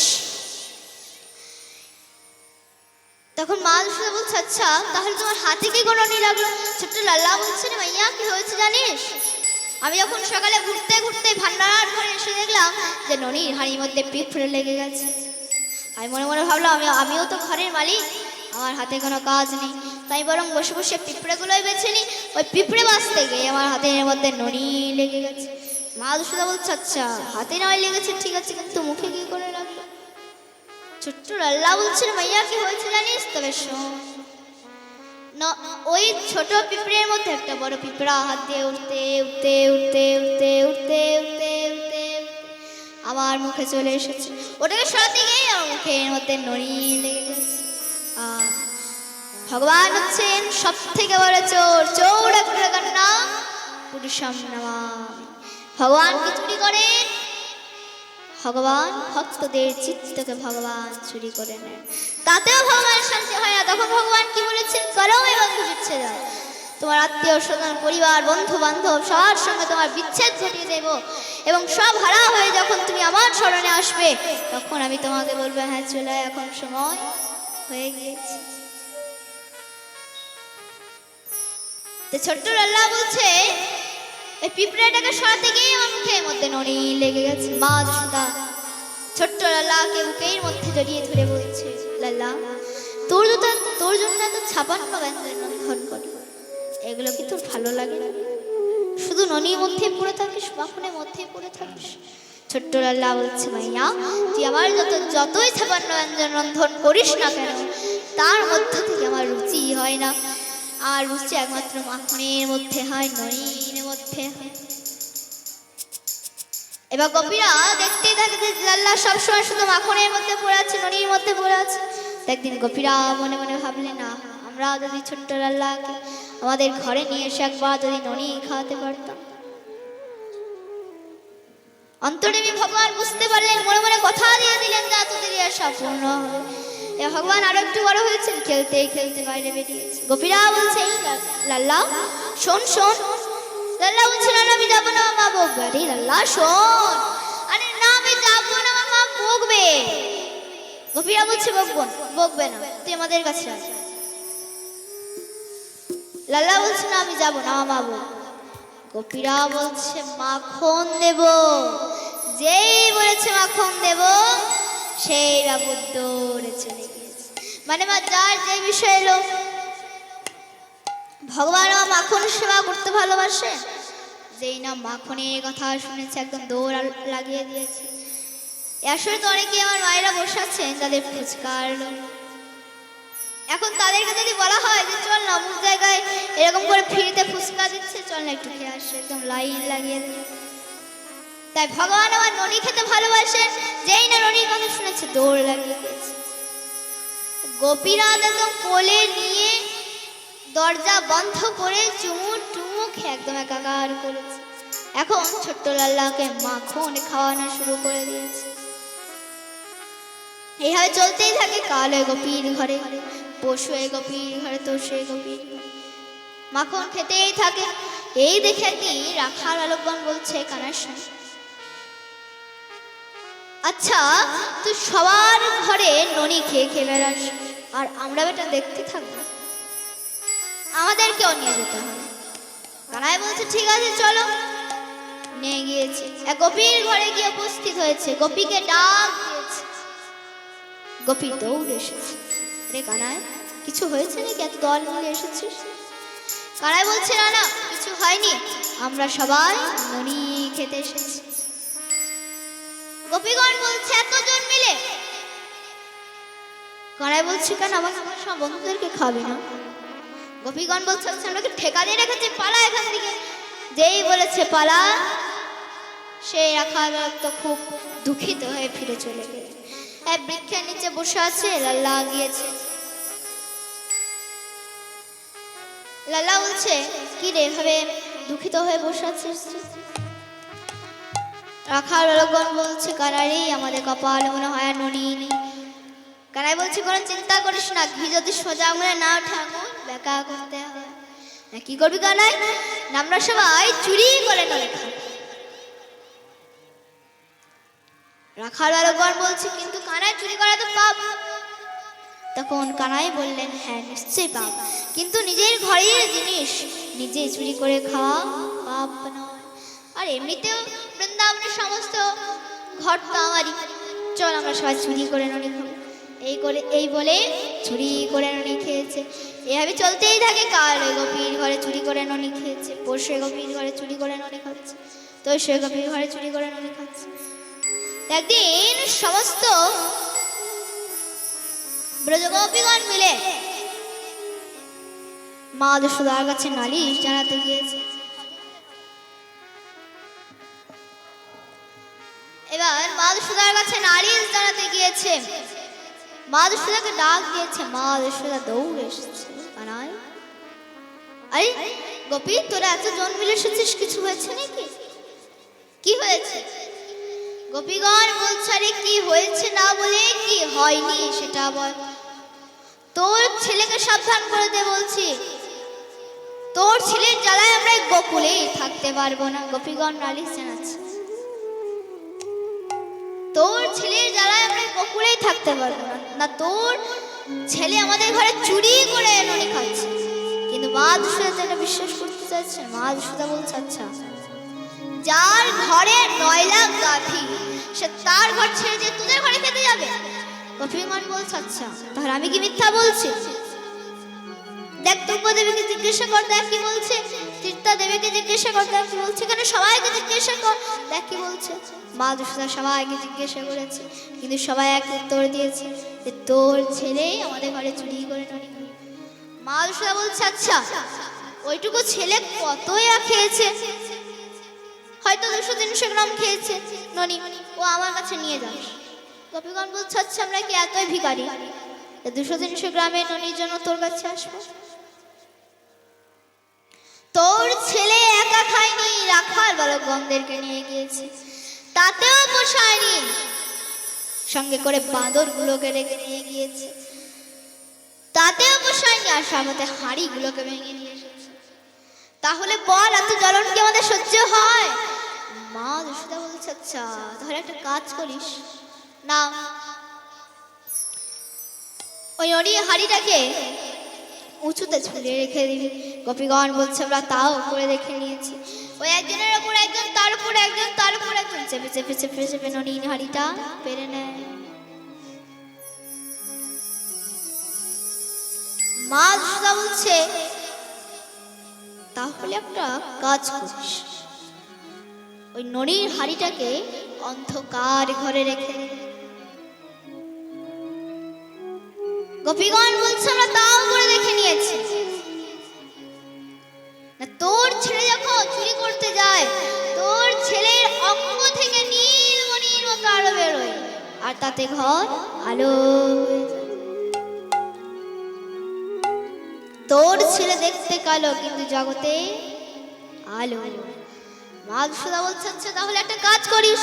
Speaker 1: তখন মা যশোদা বলছে, আচ্ছা তাহলে তোমার হাতে কি করে ননি লাগলো? ছোট্ট লাল্লা বলছে, মাইয়া কি হয়েছে জানিস? আমি যখন সকালে ঘুরতে ঘুরতে ভান্ডার ঘরে এসে দেখলাম যে ননির হাঁড়ির মধ্যে পিঁপড়ে লেগে গেছে। আমি মনে মনে ভাবলাম আমিও তো ঘরের মালিক, আমার হাতে কোনো কাজ নেই, তাই বরং বসে বসে পিঁপড়েগুলোই বেছে নিই। ওই পিঁপড়ে বাঁচতে গিয়ে আমার হাতের মধ্যে ননি লেগে গেছে। মা যশোদা বলছে, আচ্ছা হাতে নয় লেগেছে ঠিক আছে, কিন্তু মুখে কি করে লাগলো? ছোট্ট লাল্লা বলছে, মাইয়া কি হয়েছে জানিস? তবে শোন। ওই ছোট পিঁপড়ের মধ্যে একটা বড় পিঁপড়া হাত দিয়ে উঠতে উঠতে উঠতে উঠতে উঠতে উঠতে উঠতে আমার মুখে চলে এসেছে। ওটাকে সরাতে গিয়ে আমার মুখের মধ্যে নড়ি লেগে গেছে। ভগবান হচ্ছেন সব থেকে বড় চোর, চোর অগ্রগণ্য পুরুষম নমামি। ভগবান কি চুরি করেন? ভগবান ভক্তদের চিত্তকে ভগবান চুরি করে নেন, তাতেও ভগবান শান্তি হয় না। তখন ভগবান কি বলেছেন, করো এই বন্ধু বিচ্ছেদ। তোমার আত্মীয় স্বজন পরিবার বন্ধু বান্ধব সবার সঙ্গে তোমার বিচ্ছেদ ঘটিয়ে দেব, এবং সব হারা হয়ে যখন তুমি আমার স্মরণে আসবে তখন আমি তোমাকে বলবো, হ্যাঁ চলে এখন সময় হয়ে গিয়েছে। তো ছোট্ট লাল্লা বলছে, এই পিঁপড়াটাকে সরাতে গিয়ে আমার মুখের মধ্যে নড়ি লেগে গেছে। মা যশোদা ছোট্ট লাল্লাকে বুকের মধ্যে জড়িয়ে ধরে বলছে, লাল্লা তোর জন্য এত 56 ব্যঞ্জন রন্ধন করে, এগুলো কি তোর ভালো লাগে না? শুধু ননির মধ্যে পড়ে থাকিস, মাখনের মধ্যে পড়ে থাকিস। ছোট্ট লাল্লা বলছে, মাইয়া তুই আমার যতই 56 ব্যঞ্জন রন্ধন করিস না কেন, তার মধ্য থেকে আমার রুচি হয় না। আর রুচি একমাত্র মাখনের মধ্যে হয়, ননির মধ্যে হয়। এবার গোপীরা দেখতেই থাকে যে লাল্লা সবসময় শুধু মাখনের মধ্যে পড়ে আছে, ননির মধ্যে পড়ে আছে। একদিন গোপীরা মনে মনে ভাবলেন, না আমরা যদি ছোট্ট লাল্লাকে আমাদের ঘরে নিয়ে এসে একবার যদি ননি খাওয়াতে পারতাম। অন্তর্যামী ভগবান বুঝতে পারলেন, মনে মনে কথা দিয়ে দিলেন যা তোদের আশা পূর্ণ হবে। ভগবান আরো একটু বড় হয়েছেন, খেলতে খেলতে বাইরে বেরিয়েছে। গোপীরা বলছে, লাল্লা শোন শোন। লাল্লা বলছে, না আমি যাবো না, মা বকবে। আরে লাল্লা শোন, আরে না আমি যাবো না, মা বকবে। গোপীরা বলছে, বকবে না, তুই আমাদের কাছে আয়। লাল্লা বলছে, না আমি যাবো না, মা বকবে। গোপীরা বলছে, মাখন দেব। যেই বলেছে মাখন দেব সেই রাবুর দৌড়ে চলে গিয়েছে। মানে মা যার যে বিষয় এলো, ভগবান মাখন সেবা করতে ভালোবাসে, যেই না মাখনের কথা শুনেছে একদম দৌড় লাগিয়ে দিয়েছে। আসলে তো অনেকে আমার মায়েরা বসে আছেন, তাদের ফুচকার এখন তাদেরকে যদি বলা হয় যে চল না অমুক জায়গায় এরকম করে ফ্রিতে ফুচকা দিচ্ছে, চল না একটু খেয়ে আসে, একদম লাইন লাগিয়ে দেবে। তাই ভগবান আমার ননি খেতে ভালোবাসে, যেই না ননির কথা শুনেছে দৌড় লাগিয়ে দিয়েছে। গোপীরা একদম কোলে নিয়ে দরজা বন্ধ করে চুমুক টুমুক একদম একাকার করেছে। এখন ছোট্ট লাল্লাকে মাখন খাওয়ানো শুরু করে দিয়েছে। এইভাবে চলতেই থাকে। কাল গোপীর ঘরে পশু এই গোপীর ঘরে তো সেই গোপীর ঘরে। মাখন খেতেই থাকে। এই দেখে একদিন রাখাল বালকগণ বলছে কানার সঙ্গে, আচ্ছা তুই সবার ঘরে ননি খেয়ে খেয়ে বেড়াস, আর আমরা বেটা দেখতে থাকবো, আমাদেরকেও নিয়ে যেতে হবে। কানাই বলছে ঠিক আছে চলো। নিয়ে গিয়েছে, এক গোপীর ঘরে গিয়ে উপস্থিত হয়েছে, গোপীকে ডাক দিয়েছে। গোপী দৌড়ে এসেছে। রে কানাই, কিছু হয়েছে নাকি, এত দল মিলে এসেছিস? কানাই বলছে না না কিছু হয়নি, আমরা সবাই ননি খেতে এসেছি। গোপীগণ বলছে এতজন মিলে? কানাই বলছে কেন, আমার সব বন্ধুদেরকে খাবে না? গোপীগণ বলছে আচ্ছা আমরা কি ঠেকা দিয়ে রেখেছি, পালা এখান থেকে। যেই বলেছে পালা, সেই রাখাল তো খুব দুঃখিত হয়ে ফিরে চলে গেল। এক বৃক্ষের নিচে বসে আছে, লাল্লা গিয়েছে। লাল্লা বলছে কি রে এভাবে দুঃখিত হয়ে বসে আছিস? রাখাল বালকগণ বলছে কানাই আমাদের কপাল মনে হয় আর ননি নেই। কানাই বলছে কোনো চিন্তা করিস না, ঘি যদি সোজা আঙুলে না ওঠে আঙুল বেঁকা করতে হবে। না কি করবি কানাই, আমরা সবাই চুরি করে ননি খাবো। রাখাল বালকগণ বলছে কিন্তু কানাই চুরি করা তো পাপ। তখন কানাই বললেন হ্যাঁ নিশ্চয়ই পাপ, কিন্তু নিজের ঘরের জিনিস নিজে চুরি করে খাওয়া পাপ নয়। আর এমনিতেও বৃন্দাবনের সমস্ত ঘর তো আমারই, চল আমরা সবাই চুরি করে ননি খাবো। এই বলে চুরি করে ননি খেয়েছে। এভাবে চলতেই থাকে। কাল ওই গোপীর ঘরে চুরি করে ননি খেয়েছে, পরশু গোপীর ঘরে চুরি করে ননি খাচ্ছে, তো সে গোপীর ঘরে চুরি করে ননি খাচ্ছে। একদিন সমস্ত ব্রজগোপীগণ মিলে মা যশোদার কাছে নালিশ জানাতে গিয়েছে। এবার মা যশোদার কাছে নালিশ জানাতে গিয়েছে। মা যশোদাকে ডাক দিয়েছে, মা যশোদা দৌড়ে এসেছে। কানাই, আরে গোপী তোরা এত জন মিলে এসেছিস, কিছু হয়েছে নাকি? কি হয়েছে? গোপীগণ বলছে আরে কি হয়েছে না বলে কি হয়নি সেটা বল। তোর ছেলেকে সাবধান করে দে বলছি, তোর ছেলের জ্বালায় আমরা গোকুলেই থাকতে পারবো না। গোপীগণ নালিশ জানাচ্ছে তোর ছেলের জ্বালায় আমরা গোকুলেই থাকতে পারবো না, না তোর ছেলে আমাদের ঘরে চুরি করে ননি খাচ্ছে। কিন্তু মা যশোদা যেটা বিশ্বাস করতে চাইছে, মা যশোদা বলছে আচ্ছা যার ঘরে 9 লাখ গাভী সে তার ঘর ছেড়ে দিয়ে তোদের ঘরে খেতে যাবে? গোপীগণ বলছে আচ্ছা তাহলে আমি কি মিথ্যা বলছি? দেখ তুব্বা দেবীকে জিজ্ঞাসা কর, দেখ কি বলছে। তীর্থা দেবীকে জিজ্ঞাসা কর, দেখ কি বলছে। কেন সবাইকে জিজ্ঞাসা কর, দেখ কি বলছে। মা যশোদা সবাইকে জিজ্ঞাসা করেছে, কিন্তু সবাই এক উত্তর দিয়েছে যে তোর ছেলে আমাদের ঘরে চুরি করে ননি। মা যশোদা বলছে আচ্ছা ওইটুকু ছেলে কতই খেয়েছে, হয়তো 200-300 গ্রাম খেয়েছে ননি, ও আমার কাছে নিয়ে যাস। গোপীগণ বলছে আচ্ছা আমরা কি এতই ভিখারি 200-300 গ্রামের ননির জন্য তোর কাছে আসবো? তোর ছেলে একা খায়নি, রাখাল বালকগণদেরকে নিয়ে গিয়েছে, তাতেও পোষায়নি, সঙ্গে করে বাঁদর গুলোকে রেখে নিয়ে গিয়েছে, তাতেও পোষায়নি, আর সাথে হাঁড়ি গুলোকে ভেঙে নিয়ে এসেছে। তাহলে বল এত জ্বলন কি আমাদের সহ্য হয়? মা যশোদা বলছে আচ্ছা তাহলে একটা কাজ করিস না, ওই ননি হাঁড়িটাকে উঁচুতে ঝুলিয়ে রেখে দিবি। গোপীগণ বলছে আমরা তাও করে দেখে নিয়েছি, ওই একজনের উপর একজন, তার উপর একজন, তার উপর একজন চেপে চেপে চেপে চেপে ননি হাঁড়িটা পেরে নেয়। মা যশোদা বলছে তাহলে একটা কাজ করিস, ওই ননির হাঁড়িটাকে অন্ধকার ঘরে রেখে দে। গোপীগণ বলছে আমরা তাও করে দেখে নিয়েছি, না তোর ছেলে যখন চুরি করতে যায় তোর ছেলের অঙ্গ থেকে নীলমণির মতো আলো বেরোয়, আর তাতে ঘর আলো হয়ে যায়। তোর ছেলে দেখতে কালো কিন্তু জগতে আলো। মা যশোদা বলছে আচ্ছা তাহলে একটা কাজ করিস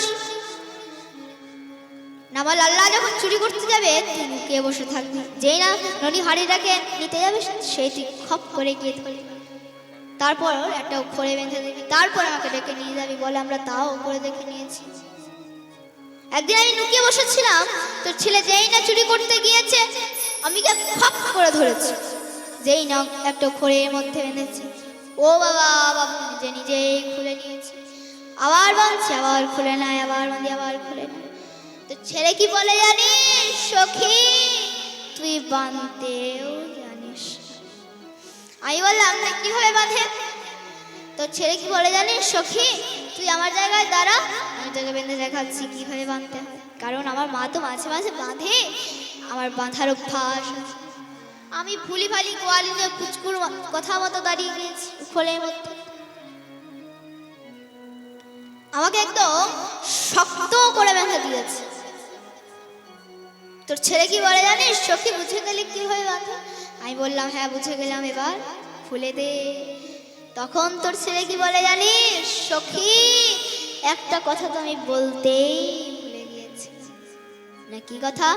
Speaker 1: আমার লাল্লা যখন চুরি করতে যাবে তুই লুকিয়ে বসে থাকবি, যেই না ননি হাড়িটাকে নিতে যাবে সেই তুই খপ করে গিয়ে ধরবি, তারপর একটা খড়ে বেঁধে দিবি, তারপর আমাকে ডেকে নিয়ে যাবি। বলে আমরা তাও করে দেখে নিয়েছি। একদিন আমি লুকিয়ে বসেছিলাম, তোর ছেলে যেই না চুরি করতে গিয়েছে আমি কে খপ করে ধরেছি, যেই না একটা খড়ের মধ্যে বেঁধেছি, ও বাবা বাবু নিজে নিজেই খুলে নিয়েছে। আবার বাঁধছি, আবার খুলে নেয়, আবার বাঁধি, আবার খুলে নেয়। তো ছেলে কি বলে জানিস সখী, তুই বাঁধতেও জানিস। আমি বললাম না কিভাবে বাঁধে? তো ছেলে কি বলে জানিস সখী, তুই আমার জায়গায় দাঁড়া, আমি তোকে বেঁধে দেখাচ্ছি কিভাবে বাঁধতে হয়। কারণ আমার মা তো মাঝে মাঝে বাঁধে, আমার বাঁধার অভ্যাস আছে। আমি ভুলি ভালি গোয়ালি নিয়ে পুচকুর কথা মতো দাঁড়িয়ে গিয়েছি খোলের মধ্যে। আমাকে একদম শক্ত করে বেঁধে দিয়েছে। তোর ছেলে কি বলে জানিস সখী, বুঝে গেলে কিভাবে বাঁধে? আমি বললাম হ্যাঁ বুঝে গেলাম, এবার খুলে দে। তখন তোর ছেলে কি বলে জানিস সখী, একটা কথা তো আমি বলতেই ভুলে গিয়েছি। না কি কথা?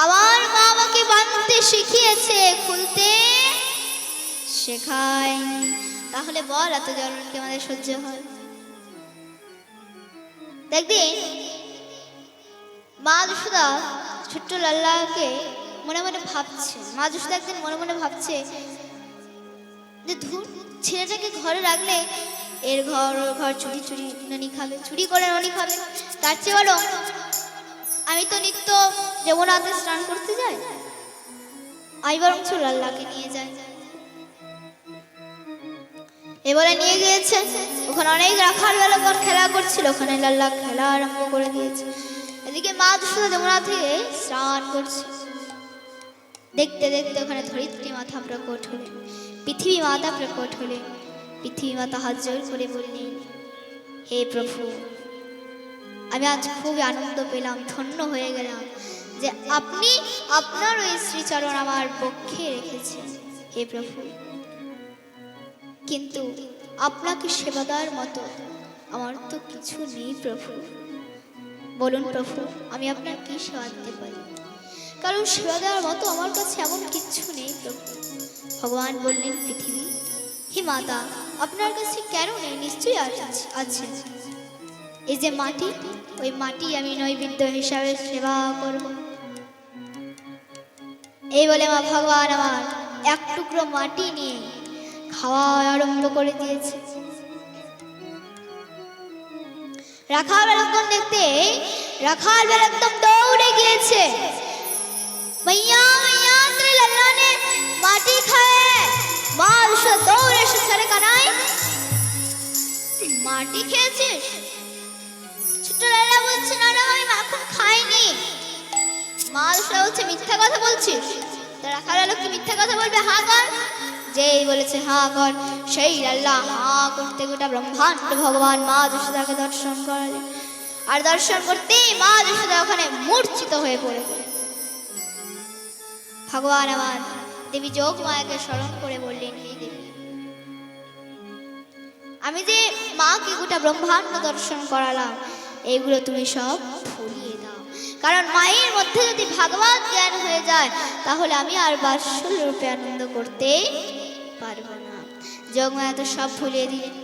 Speaker 1: আমার মা আমাকে বাঁধতে শিখিয়েছে, খুলতে শেখায়নি। তাহলে বল এত জ্বলন কি আমাদের সহ্য হয়? দেখবি মা যশোদা ছোট্ট লাল্লাকে মনে মনে ভাবছে, মা যশোদা একদিন মনে মনে ভাবছে যে ধুর, ছেলেটাকে ঘরে রাখলে এর ঘর ওর ঘর চুরি চুরি ননি খাবে, চুরি করে ননি খাবে। তার চেয়ে বলো আমি তো নিত্য যমুনাতে স্নান করতে যাই, আমি বরং লাল্লাকে নিয়ে যাই। এবারে নিয়ে গিয়েছে, ওখানে অনেক রাখার বেলা পর খেলা করছিল, ওখানে লাল্লা খেলা আরম্ভ করে দিয়েছে। এদিকে মা যশোদা যমুনা থেকে স্নান করছে। দেখতে দেখতে ওখানে ধরিত্রী মাতা প্রকট হলেন, পৃথিবী মাতা প্রকট হলেন। পৃথিবী মাতা হাত জোর করে বললেন, হে প্রভু, আমি আজ খুবই আনন্দ পেলাম, ধন্য হয়ে গেলাম যে আপনি আপনার ওই শ্রীচরণ আমার পক্ষে রেখেছেন হে প্রভু। কিন্তু আপনাকে সেবা দেওয়ার মতো আমার তো কিছু নেই প্রভু। বলুন প্রভু, আমি আপনার কি সেবা দিতে পারি? কারণ সেবা দেওয়ার মতো আমার কাছে এমন কিচ্ছু নেই প্রভু। ভগবান বললেন, পৃথিবী, হে মাতা, আপনার কাছে কেন নেই? নিশ্চয়ই আছে। এই যে মাটি, ওই মাটি আমি নৈবেদ্য হিসাবে সেবা করব। এই বলে মা ভগবান আমার এক টুকরো মাটি নিয়ে খাওয়া আরম্ভ করে দিয়েছে। রাখাল বেলকম দেখতে রাখাল বেলকম দৌড়ে গিয়েছে, মাইয়া মাইয়া তেরে লাল্লা নে মাটি খায়। মা যশোদা দৌড়ে এসেছে, রে কানাই মাটি খেয়েছিস? ছোট্ট লাল্লা বলছে, না না আমি মাখন খাইনি। মা যশোদা বলছে, মিথ্যা কথা বলছিস? রাখাল বেলক কি মিথ্যা কথা বলবে? হা কর। যেই বলেছে হা কর, সেই লাল্লা হা করতে গোটা ব্রহ্মাণ্ড ভগবান মা যশোদাকে দর্শন করালেন। আর দর্শন করতেই মা যশোদা ওখানে মূর্ছিত হয়ে পড়ে গেলেন। ভগবান আমার দেবী যোগ মায়াকে স্মরণ করে বললেন, হে দেবী, আমি যে মাকে গোটা ব্রহ্মাণ্ড দর্শন করালাম, এইগুলো তুমি সব ভুলিয়ে দাও। কারণ মায়ের মধ্যে যদি ভাগবত জ্ঞান হয়ে যায়, তাহলে আমি আর বাৎসল্য রূপে আনন্দ করতে পারবো না। যোগমায়া তো সব ভুলিয়ে দিলেন,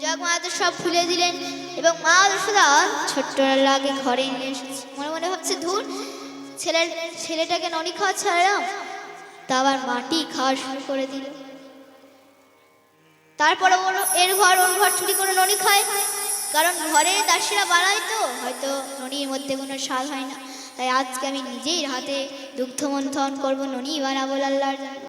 Speaker 1: যোগমায়া তো সব ভুলিয়ে দিলেন। এবং মা যশোদা ছোট্ট লাল্লাকে ঘরে নিয়ে এসেছে। মনে মনে ভাবছে, ধুর, ছেলেটাকে ননি খাওয়া ছাড়লাম, তা আবার মাটি খাওয়া শুরু করে দিল। তারপরে এর ঘর ওর ঘর চুরি করে ননি খায়। কারণ ঘরে দাসীরা বানায় তো, হয়তো ননির মধ্যে কোনো স্বাদ হয় না। তাই আজকে আমি নিজের হাতে দুগ্ধ মন্থন করবো, ননি বানাবো লাল্লার জন্য।